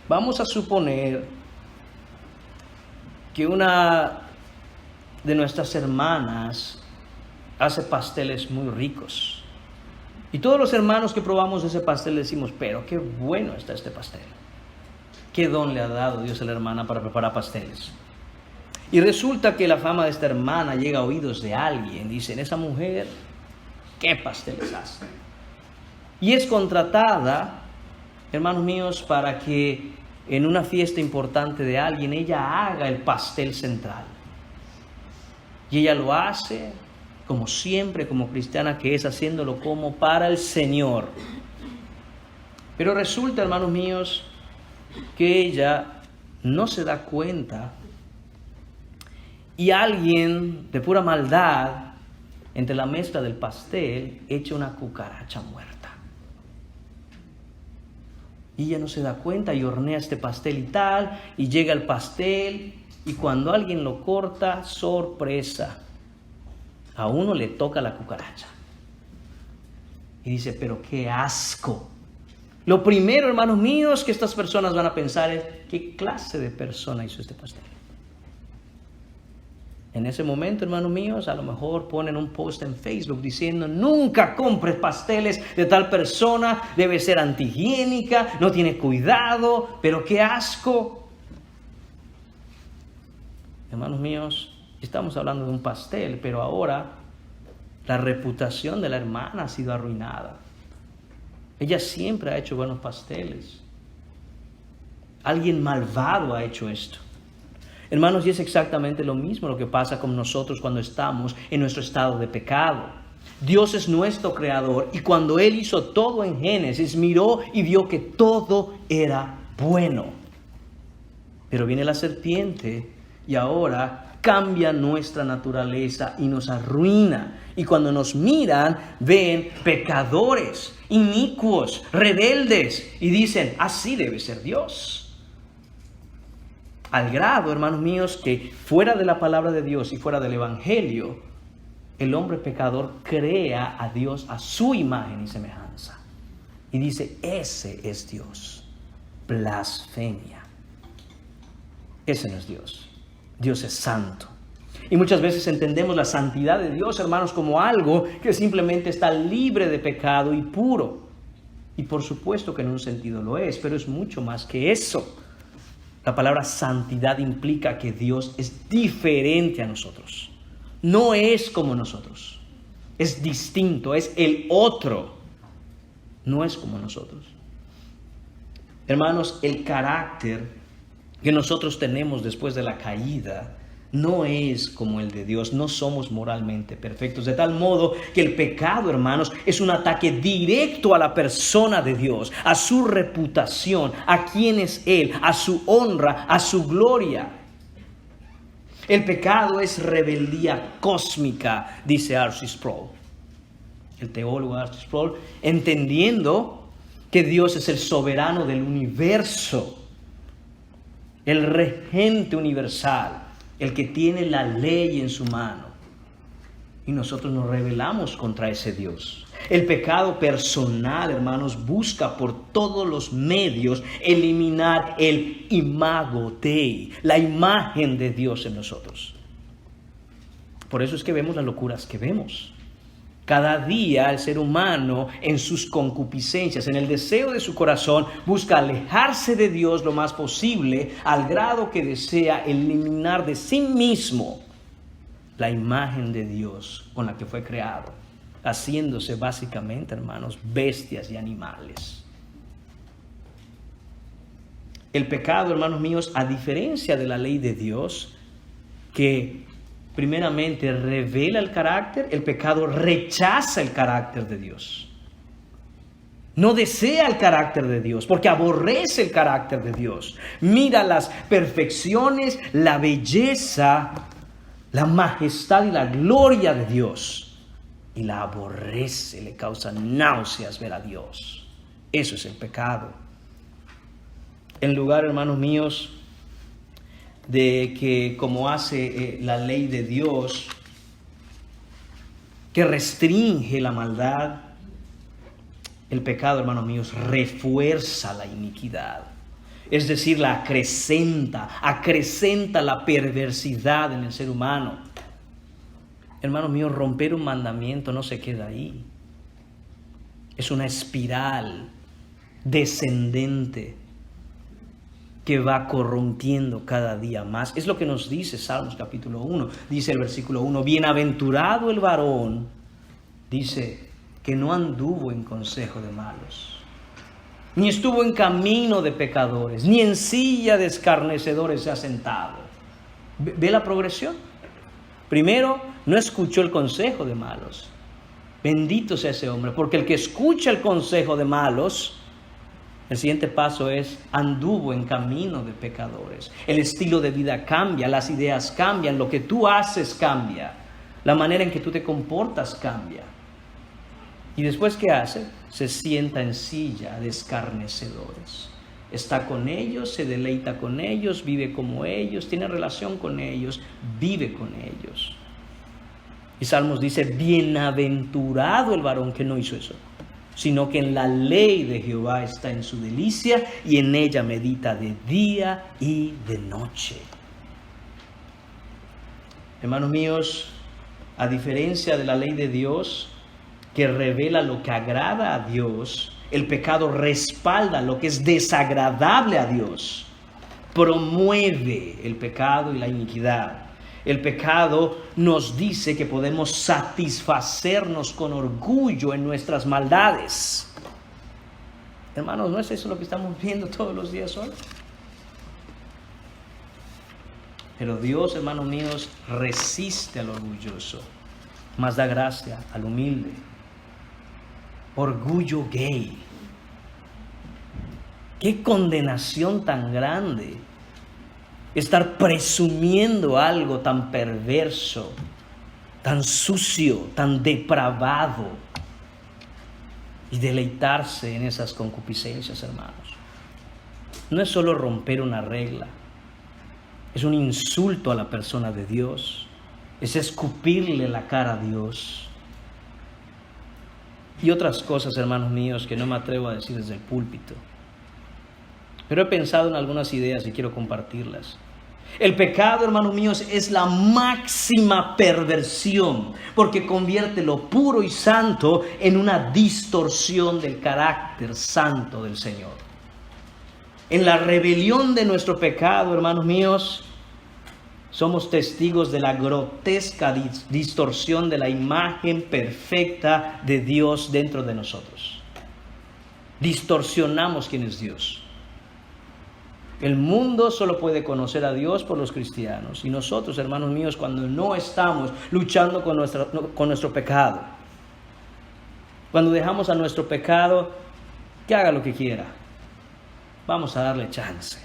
Vamos a suponer que una de nuestras hermanas hace pasteles muy ricos. Y todos los hermanos que probamos ese pastel decimos, pero qué bueno está este pastel. ¿Qué don le ha dado Dios a la hermana para preparar pasteles? Y resulta que la fama de esta hermana llega a oídos de alguien. Dicen, esa mujer, ¿qué pasteles hace? Y es contratada, hermanos míos, para que en una fiesta importante de alguien ella haga el pastel central. Y ella lo hace, como siempre, como cristiana que es, haciéndolo como para el Señor. Pero resulta, hermanos míos, que ella no se da cuenta y alguien de pura maldad entre la mezcla del pastel echa una cucaracha muerta. Y ella no se da cuenta y hornea este pastel y tal, y llega el pastel, y cuando alguien lo corta, sorpresa, a uno le toca la cucaracha. Y dice, pero qué asco. Lo primero, hermanos míos, que estas personas van a pensar es, ¿qué clase de persona hizo este pastel? En ese momento, hermanos míos, a lo mejor ponen un post en Facebook diciendo, nunca compres pasteles de tal persona, debe ser antihigiénica, no tiene cuidado, pero qué asco. Hermanos míos, estamos hablando de un pastel, pero ahora la reputación de la hermana ha sido arruinada. Ella siempre ha hecho buenos pasteles. Alguien malvado ha hecho esto. Hermanos, y es exactamente lo mismo lo que pasa con nosotros cuando estamos en nuestro estado de pecado. Dios es nuestro creador y cuando Él hizo todo en Génesis, miró y vio que todo era bueno. Pero viene la serpiente y ahora cambia nuestra naturaleza y nos arruina. Y cuando nos miran, ven pecadores, inicuos, rebeldes y dicen, así debe ser Dios. Al grado, hermanos míos, que fuera de la palabra de Dios y fuera del Evangelio, el hombre pecador crea a Dios a su imagen y semejanza. Y dice, ese es Dios. Blasfemia. Ese no es Dios. Dios es santo. Y muchas veces entendemos la santidad de Dios, hermanos, como algo que simplemente está libre de pecado y puro. Y por supuesto que en un sentido lo es, pero es mucho más que eso. La palabra santidad implica que Dios es diferente a nosotros. No es como nosotros. Es distinto, es el otro. No es como nosotros. Hermanos, el carácter que nosotros tenemos después de la caída no es como el de Dios. No somos moralmente perfectos. De tal modo que el pecado, hermanos, es un ataque directo a la persona de Dios, a su reputación, a quién es Él, a su honra, a su gloria. El pecado es rebeldía cósmica, dice R.C. Sproul, el teólogo R.C. Sproul, entendiendo que Dios es el soberano del universo, el regente universal, el que tiene la ley en su mano. Y nosotros nos rebelamos contra ese Dios. El pecado personal, hermanos, busca por todos los medios eliminar el imago Dei, la imagen de Dios en nosotros. Por eso es que vemos las locuras que vemos. Cada día el ser humano en sus concupiscencias, en el deseo de su corazón, busca alejarse de Dios lo más posible al grado que desea eliminar de sí mismo la imagen de Dios con la que fue creado, haciéndose básicamente, hermanos, bestias y animales. El pecado, hermanos míos, a diferencia de la ley de Dios, que primeramente revela el carácter, el pecado rechaza el carácter de Dios. No desea el carácter de Dios porque aborrece el carácter de Dios. Mira las perfecciones, la belleza, la majestad y la gloria de Dios y la aborrece, le causa náuseas ver a Dios. Eso es el pecado. En lugar, hermanos míos, de que como hace la ley de Dios, que restringe la maldad, el pecado, hermanos míos, refuerza la iniquidad. Es decir, la acrecenta la perversidad en el ser humano. Hermanos míos, romper un mandamiento no se queda ahí. Es una espiral descendente. que va corrompiendo cada día más. Es lo que nos dice Salmos capítulo 1. Dice el versículo 1, bienaventurado el varón, dice, que no anduvo en consejo de malos, ni estuvo en camino de pecadores, ni en silla de escarnecedores se ha sentado. ¿Ve la progresión? Primero, no escuchó el consejo de malos. Bendito sea ese hombre, porque el que escucha el consejo de malos, el siguiente paso es, anduvo en camino de pecadores. El estilo de vida cambia, las ideas cambian, lo que tú haces cambia, la manera en que tú te comportas cambia. Y después, ¿qué hace? Se sienta en silla de escarnecedores. Está con ellos, se deleita con ellos, vive como ellos, tiene relación con ellos, vive con ellos. Y Salmos dice, bienaventurado el varón que no hizo eso, sino que en la ley de Jehová está en su delicia y en ella medita de día y de noche. Hermanos míos, a diferencia de la ley de Dios, que revela lo que agrada a Dios, el pecado respalda lo que es desagradable a Dios, promueve el pecado y la iniquidad. El pecado nos dice que podemos satisfacernos con orgullo en nuestras maldades. Hermanos, ¿no es eso lo que estamos viendo todos los días hoy? Pero Dios, hermanos míos, resiste al orgulloso, mas da gracia al humilde. Orgullo gay. Qué condenación tan grande. Estar presumiendo algo tan perverso, tan sucio, tan depravado. Y deleitarse en esas concupiscencias, hermanos. No es solo romper una regla. Es un insulto a la persona de Dios. Es escupirle la cara a Dios. Y otras cosas, hermanos míos, que no me atrevo a decir desde el púlpito. Pero he pensado en algunas ideas y quiero compartirlas. El pecado, hermanos míos, es la máxima perversión, porque convierte lo puro y santo en una distorsión del carácter santo del Señor. En la rebelión de nuestro pecado, hermanos míos, somos testigos de la grotesca distorsión de la imagen perfecta de Dios dentro de nosotros. Distorsionamos quién es Dios. El mundo solo puede conocer a Dios por los cristianos. Y nosotros, hermanos míos, cuando no estamos luchando con nuestro pecado, cuando dejamos a nuestro pecado que haga lo que quiera, vamos a darle chance.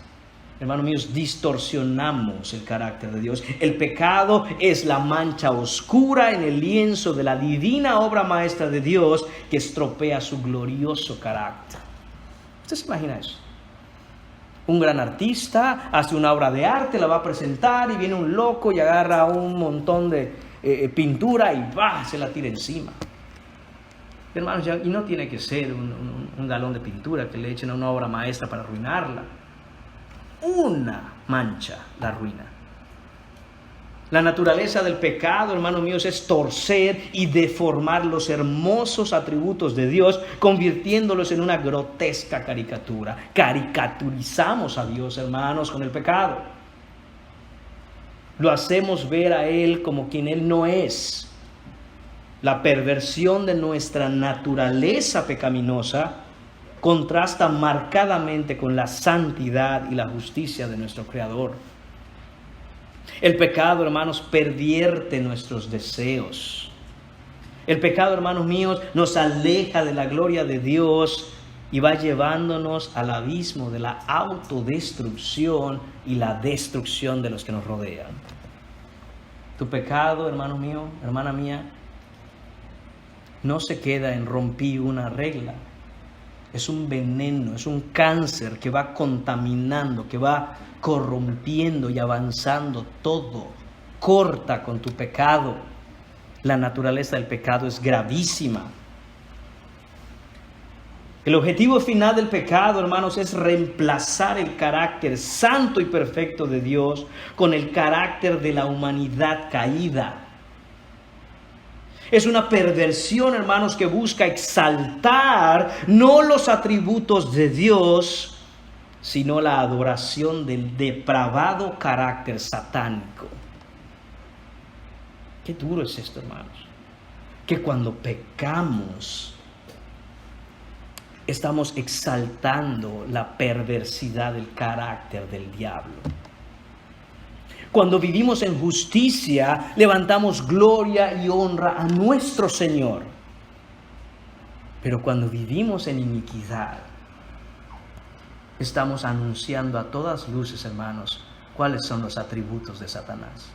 Hermanos míos, distorsionamos el carácter de Dios. El pecado es la mancha oscura en el lienzo de la divina obra maestra de Dios que estropea su glorioso carácter. ¿Usted se imagina eso? Un gran artista hace una obra de arte, la va a presentar y viene un loco y agarra un montón de pintura y se la tira encima. Hermanos, y no tiene que ser un galón de pintura que le echen a una obra maestra para arruinarla. Una mancha la arruina. La naturaleza del pecado, hermanos míos, es torcer y deformar los hermosos atributos de Dios, convirtiéndolos en una grotesca caricatura. Caricaturizamos a Dios, hermanos, con el pecado. Lo hacemos ver a Él como quien Él no es. La perversión de nuestra naturaleza pecaminosa contrasta marcadamente con la santidad y la justicia de nuestro Creador. El pecado, hermanos, pervierte nuestros deseos. El pecado, hermanos míos, nos aleja de la gloria de Dios y va llevándonos al abismo de la autodestrucción y la destrucción de los que nos rodean. Tu pecado, hermano mío, hermana mía, no se queda en rompí una regla. Es un veneno, es un cáncer que va contaminando, que va corrompiendo y avanzando todo. Corta con tu pecado. La naturaleza del pecado es gravísima. El objetivo final del pecado, hermanos, es reemplazar el carácter santo y perfecto de Dios con el carácter de la humanidad caída. Es una perversión, hermanos, que busca exaltar no los atributos de Dios, sino la adoración del depravado carácter satánico. Qué duro es esto, hermanos. Que cuando pecamos, estamos exaltando la perversidad del carácter del diablo. Cuando vivimos en justicia, levantamos gloria y honra a nuestro Señor. Pero cuando vivimos en iniquidad, estamos anunciando a todas luces, hermanos, cuáles son los atributos de Satanás.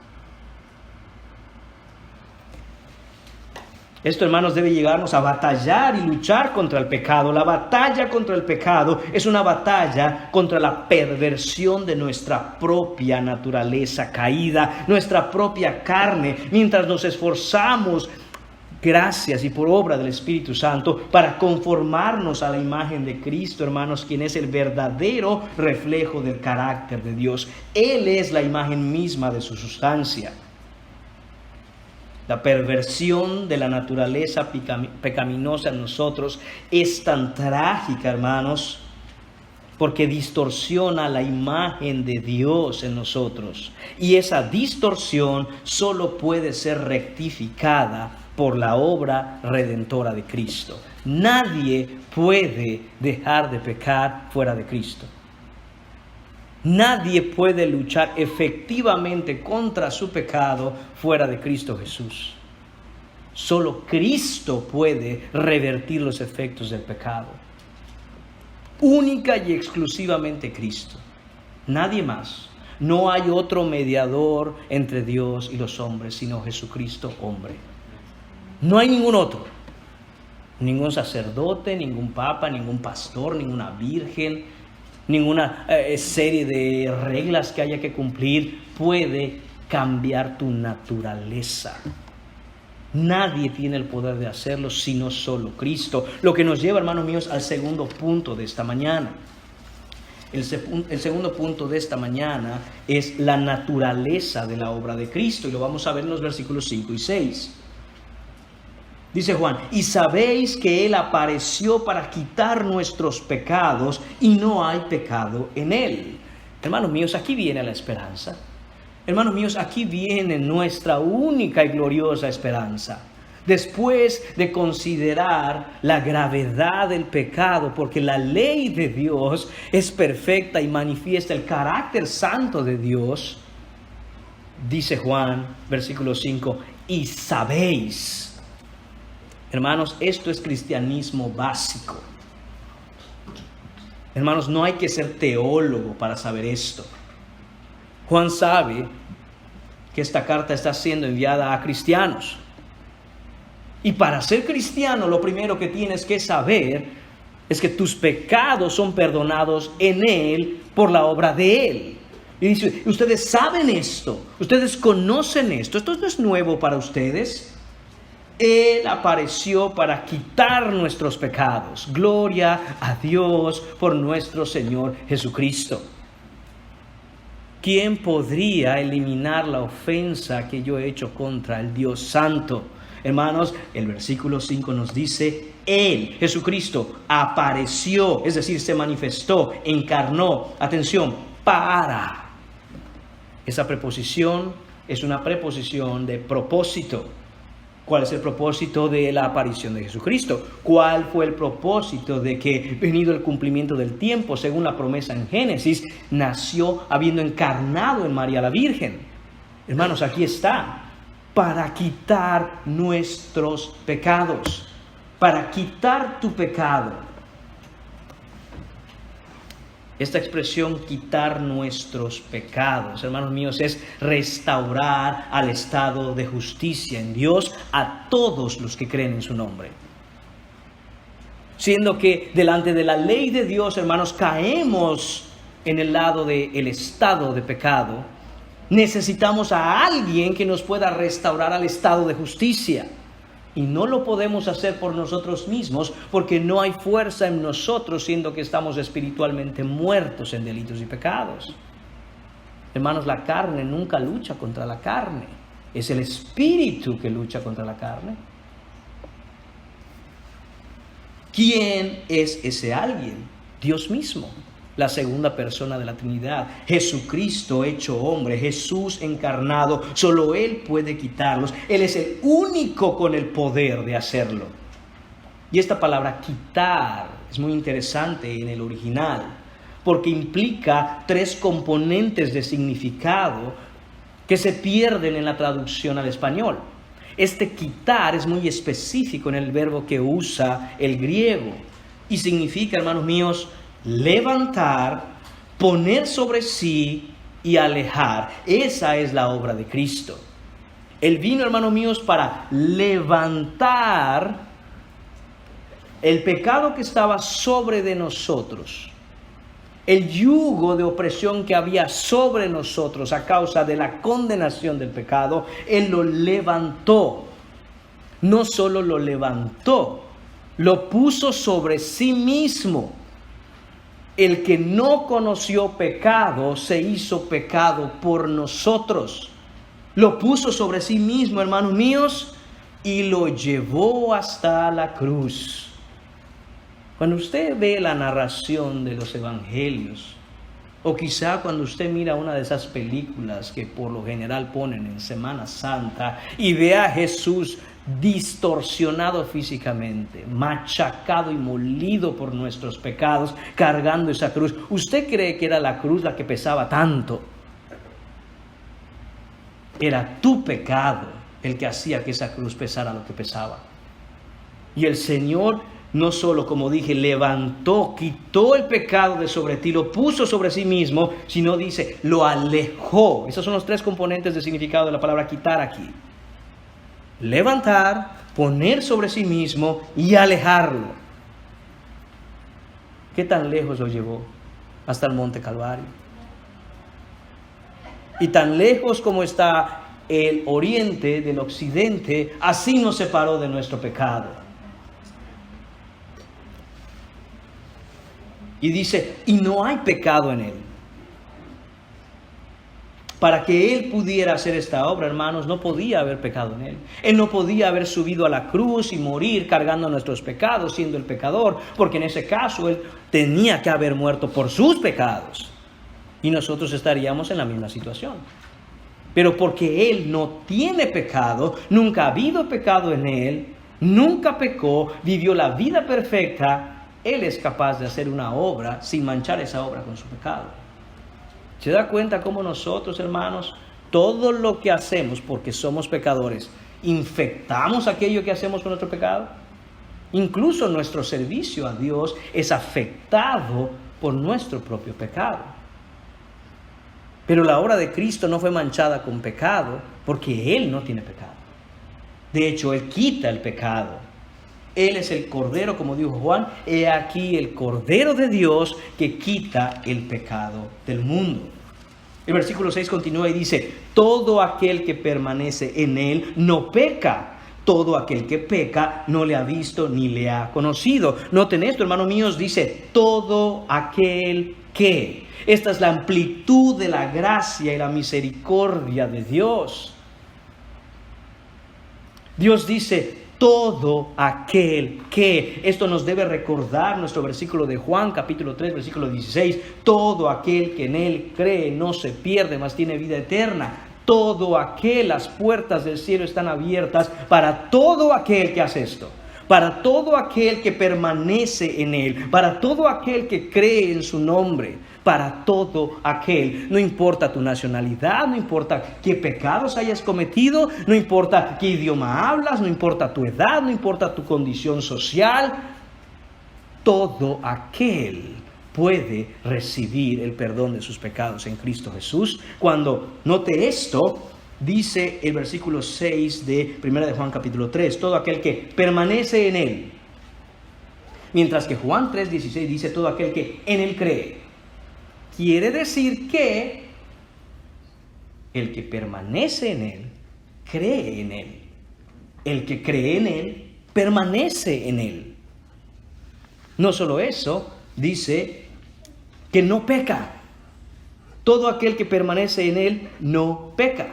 Esto, hermanos, debe llevarnos a batallar y luchar contra el pecado. La batalla contra el pecado es una batalla contra la perversión de nuestra propia naturaleza caída, nuestra propia carne, mientras nos esforzamos, gracias y por obra del Espíritu Santo, para conformarnos a la imagen de Cristo, hermanos, quien es el verdadero reflejo del carácter de Dios. Él es la imagen misma de su sustancia. La perversión de la naturaleza pecaminosa en nosotros es tan trágica, hermanos, porque distorsiona la imagen de Dios en nosotros. Y esa distorsión solo puede ser rectificada por la obra redentora de Cristo. Nadie puede dejar de pecar fuera de Cristo. Nadie puede luchar efectivamente contra su pecado fuera de Cristo Jesús. Solo Cristo puede revertir los efectos del pecado. Única y exclusivamente Cristo. Nadie más. No hay otro mediador entre Dios y los hombres, sino Jesucristo hombre. No hay ningún otro. Ningún sacerdote, ningún papa, ningún pastor, ninguna virgen, ninguna serie de reglas que haya que cumplir puede cambiar tu naturaleza. Nadie tiene el poder de hacerlo sino solo Cristo. Lo que nos lleva, hermanos míos, al segundo punto de esta mañana. El segundo punto de esta mañana es la naturaleza de la obra de Cristo. Y lo vamos a ver en los versículos 5 y 6. Dice Juan, y sabéis que Él apareció para quitar nuestros pecados y no hay pecado en Él. Hermanos míos, aquí viene la esperanza. Hermanos míos, aquí viene nuestra única y gloriosa esperanza. Después de considerar la gravedad del pecado, porque la ley de Dios es perfecta y manifiesta el carácter santo de Dios, dice Juan, versículo 5, y sabéis. Hermanos, esto es cristianismo básico. Hermanos, no hay que ser teólogo para saber esto. Juan sabe que esta carta está siendo enviada a cristianos. Y para ser cristiano, lo primero que tienes que saber es que tus pecados son perdonados en Él por la obra de Él. Y dice, ustedes saben esto, ustedes conocen esto no es nuevo para ustedes. Él apareció para quitar nuestros pecados. Gloria a Dios por nuestro Señor Jesucristo. ¿Quién podría eliminar la ofensa que yo he hecho contra el Dios Santo? Hermanos, el versículo 5 nos dice, Él, Jesucristo, apareció, es decir, se manifestó, encarnó, atención, para. Esa preposición es una preposición de propósito. ¿Cuál es el propósito de la aparición de Jesucristo? ¿Cuál fue el propósito de que, venido el cumplimiento del tiempo, según la promesa en Génesis, nació habiendo encarnado en María la Virgen? Hermanos, aquí está. Para quitar nuestros pecados. Para quitar tu pecado. Esta expresión, quitar nuestros pecados, hermanos míos, es restaurar al estado de justicia en Dios a todos los que creen en su nombre. Siendo que delante de la ley de Dios, hermanos, caemos en el lado del estado de pecado, necesitamos a alguien que nos pueda restaurar al estado de justicia. Y no lo podemos hacer por nosotros mismos porque no hay fuerza en nosotros, siendo que estamos espiritualmente muertos en delitos y pecados. Hermanos, la carne nunca lucha contra la carne. Es el espíritu que lucha contra la carne. ¿Quién es ese alguien? Dios mismo. la segunda persona de la Trinidad. Jesucristo hecho hombre, Jesús encarnado, solo Él puede quitarlos. Él es el único con el poder de hacerlo. Y esta palabra quitar es muy interesante en el original, porque implica tres componentes de significado que se pierden en la traducción al español. Este quitar es muy específico en el verbo que usa el griego y significa, hermanos míos, levantar, poner sobre sí y alejar. Esa es la obra de Cristo. Él vino, hermanos míos, para levantar el pecado que estaba sobre de nosotros, el yugo de opresión que había sobre nosotros a causa de la condenación del pecado. Él lo levantó. No solo lo levantó, lo puso sobre sí mismo. El que no conoció pecado se hizo pecado por nosotros. Lo puso sobre sí mismo, hermanos míos, y lo llevó hasta la cruz. Cuando usted ve la narración de los evangelios, o quizá cuando usted mira una de esas películas que por lo general ponen en Semana Santa y ve a Jesús distorsionado físicamente, machacado y molido por nuestros pecados, cargando esa cruz, ¿usted cree que era la cruz la que pesaba tanto? Era tu pecado el que hacía que esa cruz pesara lo que pesaba. Y el Señor no solo, como dije, levantó, quitó el pecado de sobre ti, lo puso sobre sí mismo, sino dice, lo alejó. Esos son los tres componentes de significado de la palabra quitar aquí. Levantar, poner sobre sí mismo y alejarlo. ¿Qué tan lejos lo llevó? Hasta el monte Calvario. Y tan lejos como está el oriente del occidente, así nos separó de nuestro pecado. Y dice, y no hay pecado en Él. Para que Él pudiera hacer esta obra, hermanos, no podía haber pecado en Él. Él no podía haber subido a la cruz y morir cargando nuestros pecados, siendo el pecador, porque en ese caso Él tenía que haber muerto por sus pecados. Y nosotros estaríamos en la misma situación. Pero porque Él no tiene pecado, nunca ha habido pecado en Él, nunca pecó, vivió la vida perfecta, Él es capaz de hacer una obra sin manchar esa obra con su pecado. ¿Se da cuenta cómo nosotros, hermanos, todo lo que hacemos porque somos pecadores, infectamos aquello que hacemos con nuestro pecado? Incluso nuestro servicio a Dios es afectado por nuestro propio pecado. Pero la obra de Cristo no fue manchada con pecado porque Él no tiene pecado. De hecho, Él quita el pecado. Él es el Cordero, como dijo Juan, he aquí el Cordero de Dios que quita el pecado del mundo. El versículo 6 continúa y dice, todo aquel que permanece en Él no peca. Todo aquel que peca no le ha visto ni le ha conocido. Noten esto, hermanos míos, dice, todo aquel que. Esta es la amplitud de la gracia y la misericordia de Dios. Dios dice, todo aquel que. Esto nos debe recordar nuestro versículo de Juan, capítulo 3, versículo 16. Todo aquel que en Él cree no se pierde, mas tiene vida eterna. Todo aquel, las puertas del cielo están abiertas para todo aquel que hace esto. Para todo aquel que permanece en Él. Para todo aquel que cree en su nombre. Para todo aquel, no importa tu nacionalidad, no importa qué pecados hayas cometido, no importa qué idioma hablas, no importa tu edad, no importa tu condición social, todo aquel puede recibir el perdón de sus pecados en Cristo Jesús. Cuando note esto, dice el versículo 6 de 1 de Juan capítulo 3, todo aquel que permanece en Él. Mientras que Juan 3:16 dice todo aquel que en Él cree. Quiere decir que el que permanece en Él, cree en Él. El que cree en Él, permanece en Él. No solo eso, dice que no peca. Todo aquel que permanece en Él no peca.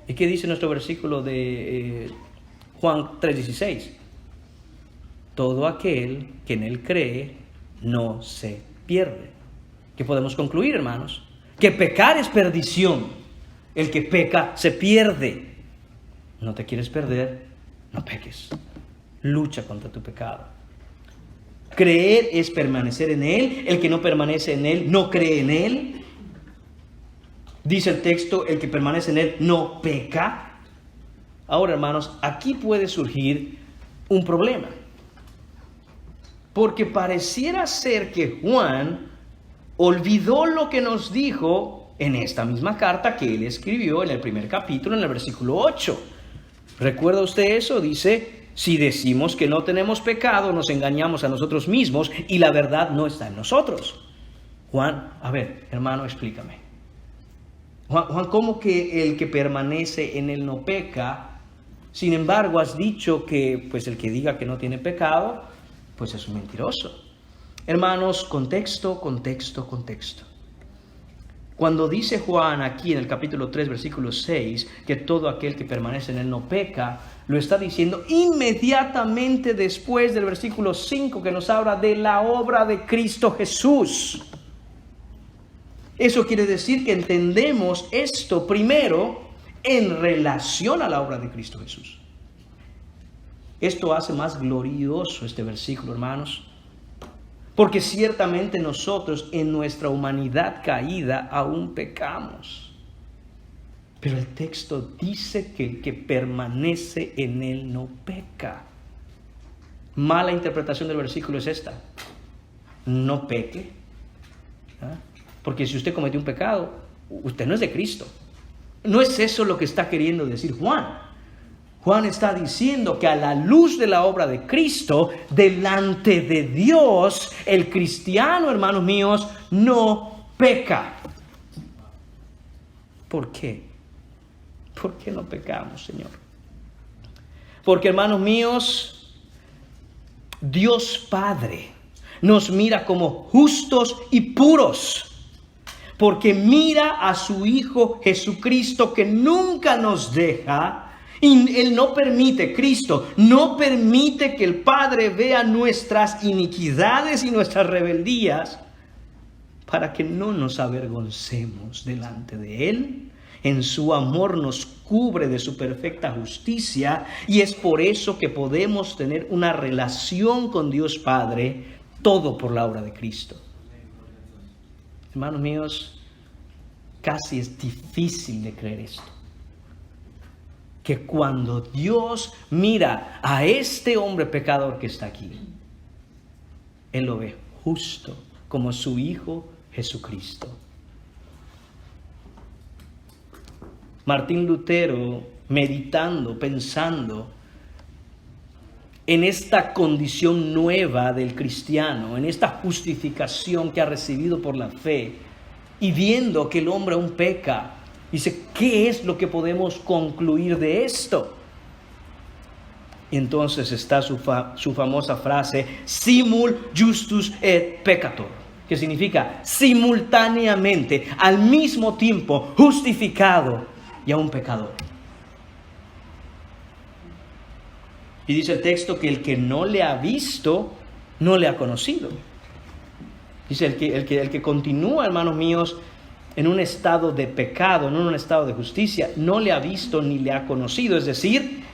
¿Y qué dice nuestro versículo de Juan 3:16? Todo aquel que en Él cree no se pierde. ¿Qué podemos concluir, hermanos? Que pecar es perdición. El que peca se pierde. ¿No te quieres perder? No peques. Lucha contra tu pecado. Creer es permanecer en Él. El que no permanece en Él no cree en Él. Dice el texto, el que permanece en Él no peca. Ahora, hermanos, aquí puede surgir un problema. Porque pareciera ser que Juan olvidó lo que nos dijo en esta misma carta que él escribió en el primer capítulo, en el versículo 8. ¿Recuerda usted eso? Dice, si decimos que no tenemos pecado, nos engañamos a nosotros mismos y la verdad no está en nosotros. Juan, a ver, hermano, explícame. Juan, ¿cómo que el que permanece en él no peca? Sin embargo, has dicho que pues el que diga que no tiene pecado, pues es un mentiroso. Hermanos, contexto. Cuando dice Juan aquí en el capítulo 3, versículo 6, que todo aquel que permanece en él no peca, lo está diciendo inmediatamente después del versículo 5 que nos habla de la obra de Cristo Jesús. Eso quiere decir que entendemos esto primero en relación a la obra de Cristo Jesús. Esto hace más glorioso este versículo, hermanos, porque ciertamente nosotros en nuestra humanidad caída aún pecamos. Pero el texto dice que el que permanece en él no peca. Mala interpretación del versículo es esta: no peque. Porque si usted cometió un pecado, usted no es de Cristo. No es eso lo que está queriendo decir Juan. Juan está diciendo que a la luz de la obra de Cristo, delante de Dios, el cristiano, hermanos míos, no peca. ¿Por qué? ¿Por qué no pecamos, Señor? Porque, hermanos míos, Dios Padre nos mira como justos y puros. Porque mira a su Hijo Jesucristo, que nunca nos deja. Y Él no permite, Cristo no permite que el Padre vea nuestras iniquidades y nuestras rebeldías, para que no nos avergoncemos delante de Él. En su amor nos cubre de su perfecta justicia, y es por eso que podemos tener una relación con Dios Padre, todo por la obra de Cristo. Hermanos míos, casi es difícil de creer esto. Que cuando Dios mira a este hombre pecador que está aquí, Él lo ve justo como su Hijo Jesucristo. Martín Lutero, meditando, pensando en esta condición nueva del cristiano, en esta justificación que ha recibido por la fe, y viendo que el hombre aún peca, dice, ¿qué es lo que podemos concluir de esto? Y entonces está su famosa frase, simul justus et peccator, que significa simultáneamente, al mismo tiempo, justificado y aún pecador. Y dice el texto que el que no le ha visto, no le ha conocido. Dice el que continúa, hermanos míos, en un estado de pecado, no en un estado de justicia, no le ha visto ni le ha conocido. Es decir,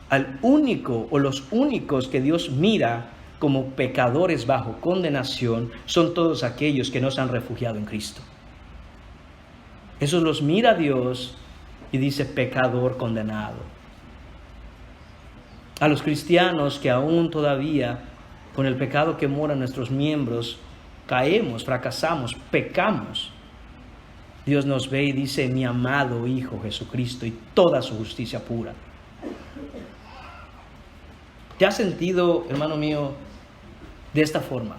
al único o los únicos que Dios mira como pecadores bajo condenación son todos aquellos que no se han refugiado en Cristo. Esos los mira Dios y dice pecador condenado. A los cristianos que aún todavía, con el pecado que mora en nuestros miembros, caemos, fracasamos, pecamos, Dios nos ve y dice, mi amado Hijo Jesucristo y toda su justicia pura. ¿Te has sentido, hermano mío, de esta forma?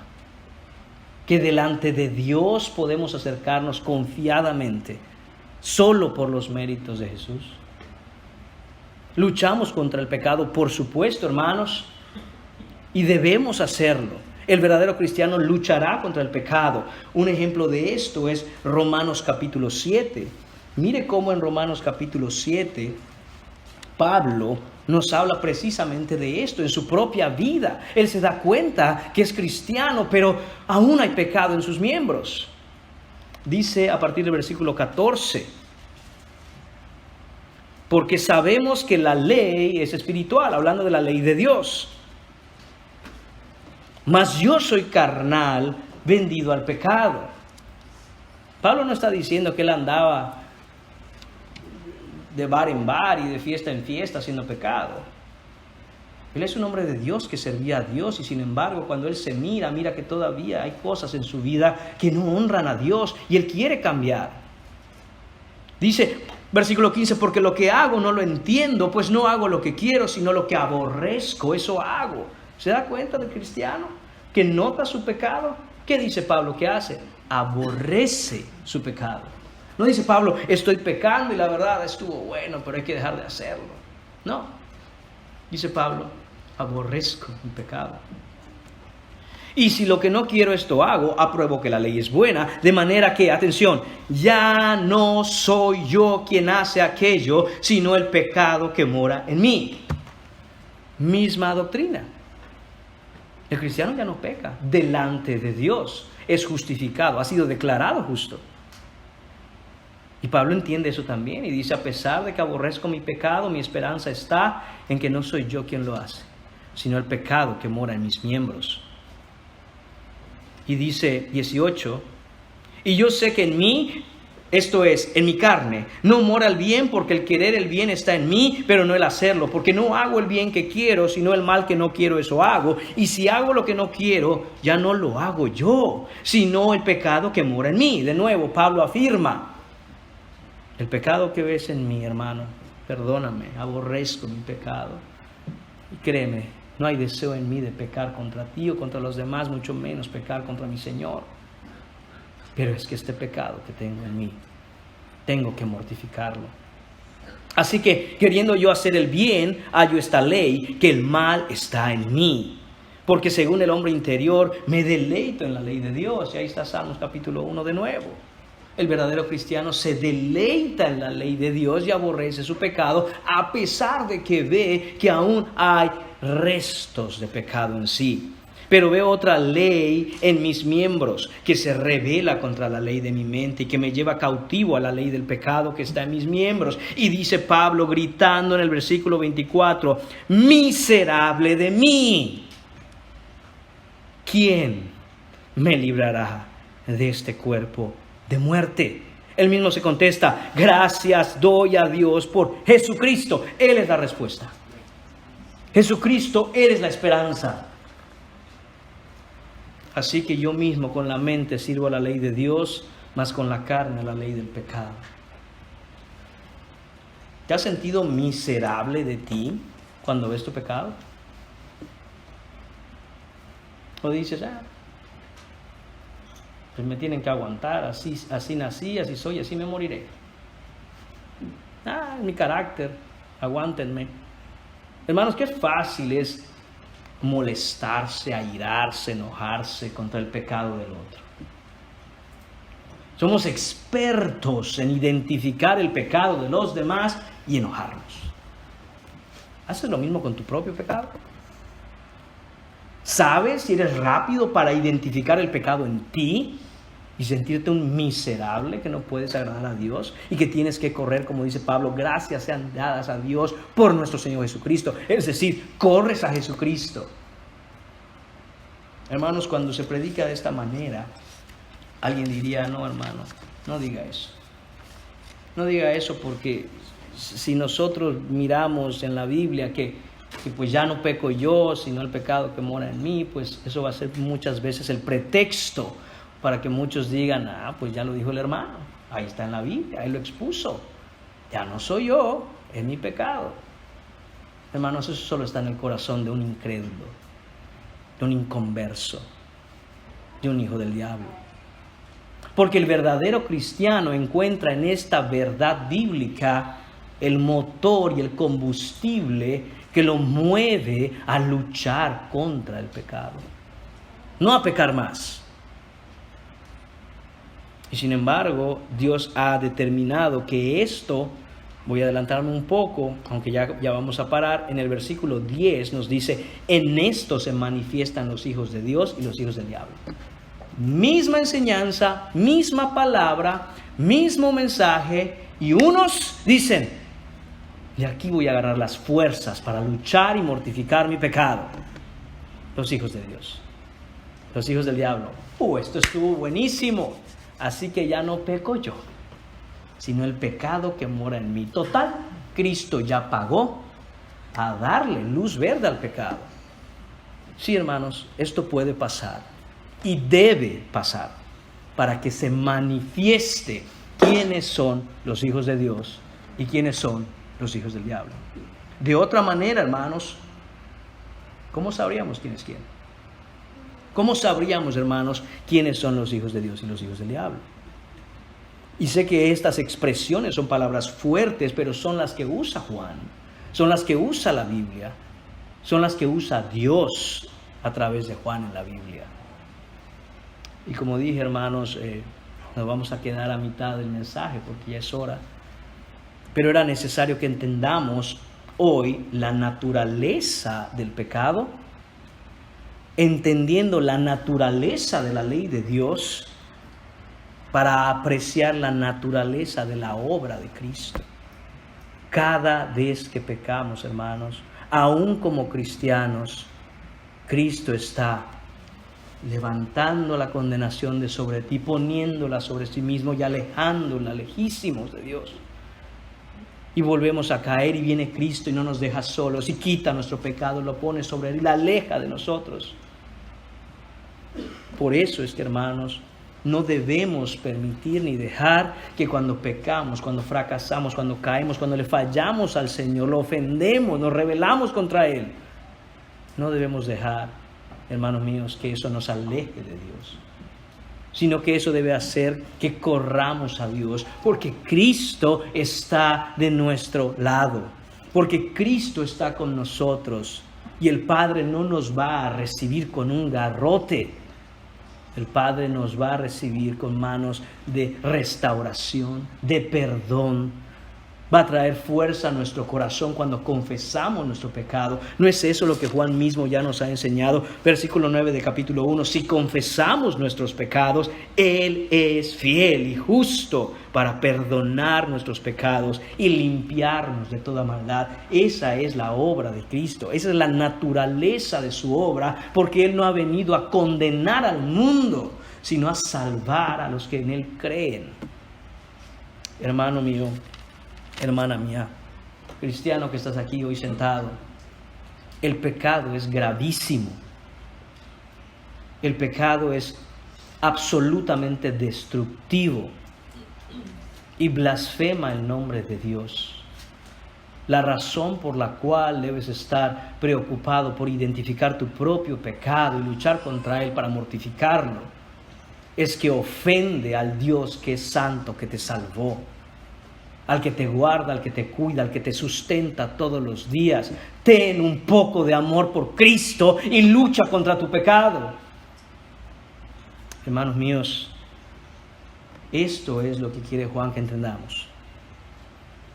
Que delante de Dios podemos acercarnos confiadamente, solo por los méritos de Jesús. Luchamos contra el pecado, por supuesto, hermanos, y debemos hacerlo. El verdadero cristiano luchará contra el pecado. Un ejemplo de esto es Romanos capítulo 7. Mire cómo en Romanos capítulo 7, Pablo nos habla precisamente de esto en su propia vida. Él se da cuenta que es cristiano, pero aún hay pecado en sus miembros. Dice a partir del versículo 14: porque sabemos que la ley es espiritual, hablando de la ley de Dios. Mas yo soy carnal, vendido al pecado. Pablo no está diciendo que él andaba de bar en bar y de fiesta en fiesta haciendo pecado. Él es un hombre de Dios que servía a Dios, y sin embargo cuando él se mira que todavía hay cosas en su vida que no honran a Dios y él quiere cambiar. Dice, versículo 15, porque lo que hago no lo entiendo, pues no hago lo que quiero, sino lo que aborrezco, eso hago. ¿Se da cuenta del cristiano que nota su pecado? ¿Qué dice Pablo que hace? Aborrece su pecado. No dice Pablo, estoy pecando y la verdad estuvo bueno, pero hay que dejar de hacerlo. No. Dice Pablo, aborrezco mi pecado. Y si lo que no quiero esto hago, apruebo que la ley es buena, de manera que, atención, ya no soy yo quien hace aquello, sino el pecado que mora en mí. Misma doctrina. El cristiano ya no peca delante de Dios, es justificado, ha sido declarado justo. Y Pablo entiende eso también y dice, a pesar de que aborrezco mi pecado, mi esperanza está en que no soy yo quien lo hace, sino el pecado que mora en mis miembros. Y dice 18, y yo sé que en mí, esto es, en mi carne, no mora el bien, porque el querer el bien está en mí, pero no el hacerlo, porque no hago el bien que quiero, sino el mal que no quiero, eso hago. Y si hago lo que no quiero, ya no lo hago yo, sino el pecado que mora en mí. De nuevo, Pablo afirma, el pecado que ves en mí, hermano, perdóname, aborrezco mi pecado. Y créeme, no hay deseo en mí de pecar contra ti o contra los demás, mucho menos pecar contra mi Señor. Pero es que este pecado que tengo en mí, tengo que mortificarlo. Así que, queriendo yo hacer el bien, hallo esta ley, que el mal está en mí. Porque según el hombre interior, me deleito en la ley de Dios. Y ahí está Salmos capítulo 1 de nuevo. El verdadero cristiano se deleita en la ley de Dios y aborrece su pecado, a pesar de que ve que aún hay restos de pecado en sí. Pero veo otra ley en mis miembros que se rebela contra la ley de mi mente y que me lleva cautivo a la ley del pecado que está en mis miembros. Y dice Pablo gritando en el versículo 24, miserable de mí, ¿quién me librará de este cuerpo de muerte? Él mismo se contesta, gracias doy a Dios por Jesucristo. Él es la respuesta. Jesucristo, Él es la esperanza. Así que yo mismo con la mente sirvo a la ley de Dios, mas con la carne a la ley del pecado. ¿Te has sentido miserable de ti cuando ves tu pecado? ¿O dices, pues me tienen que aguantar, así nací, así soy, así me moriré? Mi carácter, aguántenme. Hermanos, qué fácil es molestarse, airarse, enojarse contra el pecado del otro. Somos expertos en identificar el pecado de los demás y enojarnos. ¿Haces lo mismo con tu propio pecado? ¿Sabes si eres rápido para identificar el pecado en ti y sentirte un miserable que no puedes agradar a Dios y que tienes que correr, como dice Pablo, gracias sean dadas a Dios por nuestro Señor Jesucristo? Es decir, corres a Jesucristo. Hermanos, cuando se predica de esta manera, alguien diría, no hermano, no diga eso. No diga eso porque si nosotros miramos en la Biblia que pues ya no peco yo, sino el pecado que mora en mí, pues eso va a ser muchas veces el pretexto para que muchos digan, pues ya lo dijo el hermano, ahí está en la Biblia, ahí lo expuso, ya no soy yo, es mi pecado. Hermanos, eso solo está en el corazón de un incrédulo, de un inconverso, de un hijo del diablo. Porque el verdadero cristiano encuentra en esta verdad bíblica el motor y el combustible que lo mueve a luchar contra el pecado, no a pecar más. Y sin embargo, Dios ha determinado que esto Voy a adelantarme un poco, aunque ya vamos a parar. En el versículo 10 nos dice, en esto se manifiestan los hijos de Dios y los hijos del diablo. Misma enseñanza, misma palabra, mismo mensaje, y unos dicen, de aquí voy a agarrar las fuerzas para luchar y mortificar mi pecado. Los hijos de Dios. Los hijos del diablo. Esto estuvo buenísimo. Así que ya no peco yo, sino el pecado que mora en mí. Total, Cristo ya pagó a darle luz verde al pecado. Sí, hermanos, esto puede pasar y debe pasar para que se manifieste quiénes son los hijos de Dios y quiénes son los hijos del diablo. De otra manera, hermanos, ¿cómo sabríamos quién es quién? ¿Cómo sabríamos, hermanos, quiénes son los hijos de Dios y los hijos del diablo? Y sé que estas expresiones son palabras fuertes, pero son las que usa Juan, son las que usa la Biblia, son las que usa Dios a través de Juan en la Biblia. Y como dije, hermanos, nos vamos a quedar a mitad del mensaje porque ya es hora. Pero era necesario que entendamos hoy la naturaleza del pecado, entendiendo la naturaleza de la ley de Dios, para apreciar la naturaleza de la obra de Cristo. Cada vez que pecamos, hermanos, aún como cristianos, Cristo está levantando la condenación de sobre ti, poniéndola sobre sí mismo y alejándola lejísimos de Dios. Y volvemos a caer y viene Cristo y no nos deja solos y quita nuestro pecado, lo pone sobre él y la aleja de nosotros. Por eso es que, hermanos, no debemos permitir ni dejar que cuando pecamos, cuando fracasamos, cuando caemos, cuando le fallamos al Señor, lo ofendemos, nos rebelamos contra Él, no debemos dejar, hermanos míos, que eso nos aleje de Dios, sino que eso debe hacer que corramos a Dios, porque Cristo está de nuestro lado, porque Cristo está con nosotros y el Padre no nos va a recibir con un garrote. El Padre nos va a recibir con manos de restauración, de perdón. Va a traer fuerza a nuestro corazón cuando confesamos nuestro pecado. ¿No es eso lo que Juan mismo ya nos ha enseñado? Versículo 9 de capítulo 1. Si confesamos nuestros pecados, Él es fiel y justo para perdonar nuestros pecados y limpiarnos de toda maldad. Esa es la obra de Cristo. Esa es la naturaleza de su obra, porque Él no ha venido a condenar al mundo, sino a salvar a los que en Él creen. Hermano mío, hermana mía, cristiano que estás aquí hoy sentado, el pecado es gravísimo. El pecado es absolutamente destructivo y blasfema el nombre de Dios. La razón por la cual debes estar preocupado por identificar tu propio pecado y luchar contra él para mortificarlo es que ofende al Dios que es santo, que te salvó, al que te guarda, al que te cuida, al que te sustenta todos los días. Ten un poco de amor por Cristo y lucha contra tu pecado. Hermanos míos, esto es lo que quiere Juan que entendamos.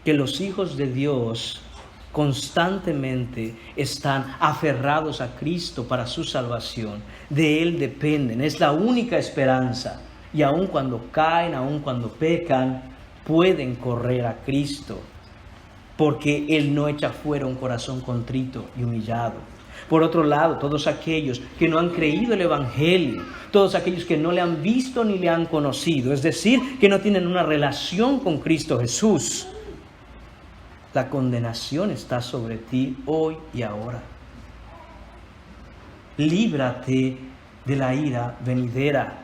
Que los hijos de Dios constantemente están aferrados a Cristo para su salvación. De Él dependen, es la única esperanza. Y aun cuando caen, aun cuando pecan, pueden correr a Cristo, porque Él no echa fuera un corazón contrito y humillado. Por otro lado, todos aquellos que no han creído el Evangelio, todos aquellos que no le han visto ni le han conocido, es decir, que no tienen una relación con Cristo Jesús, la condenación está sobre ti hoy y ahora. Líbrate de la ira venidera.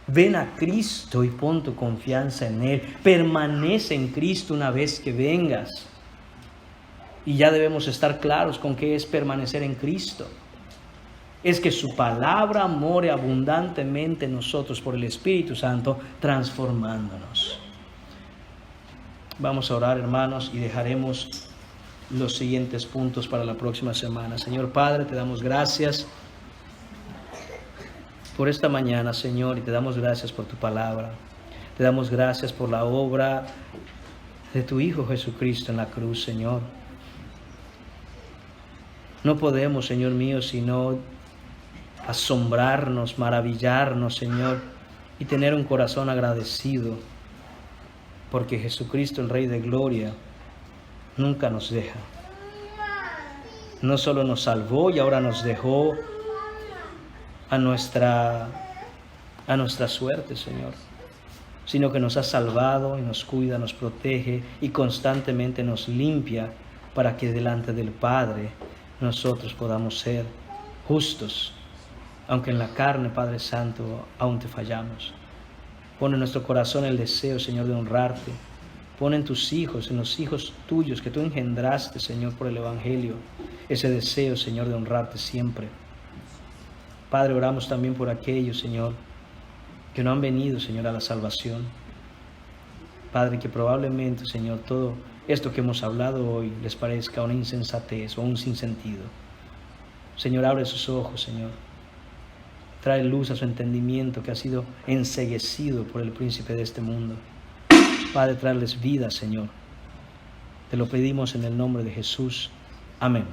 Ven a Cristo y pon tu confianza en Él. Permanece en Cristo una vez que vengas. Y ya debemos estar claros con qué es permanecer en Cristo. Es que su palabra more abundantemente en nosotros por el Espíritu Santo, transformándonos. Vamos a orar, hermanos, y dejaremos los siguientes puntos para la próxima semana. Señor Padre, te damos gracias por esta mañana, Señor, y te damos gracias por tu palabra. Te damos gracias por la obra de tu Hijo Jesucristo en la cruz, Señor. No podemos, Señor mío, sino asombrarnos, maravillarnos, Señor, y tener un corazón agradecido, porque Jesucristo, el Rey de Gloria, nunca nos deja. No solo nos salvó y ahora nos dejó a nuestra suerte, Señor, sino que nos ha salvado y nos cuida, nos protege y constantemente nos limpia para que delante del Padre nosotros podamos ser justos, aunque en la carne, Padre Santo, aún te fallamos. Pon en nuestro corazón el deseo, Señor, de honrarte. Pon en tus hijos, en los hijos tuyos que tú engendraste, Señor, por el Evangelio, ese deseo, Señor, de honrarte siempre. Padre, oramos también por aquellos, Señor, que no han venido, Señor, a la salvación. Padre, que probablemente, Señor, todo esto que hemos hablado hoy les parezca una insensatez o un sinsentido. Señor, abre sus ojos, Señor. Trae luz a su entendimiento que ha sido enceguecido por el príncipe de este mundo. Padre, traerles vida, Señor. Te lo pedimos en el nombre de Jesús. Amén.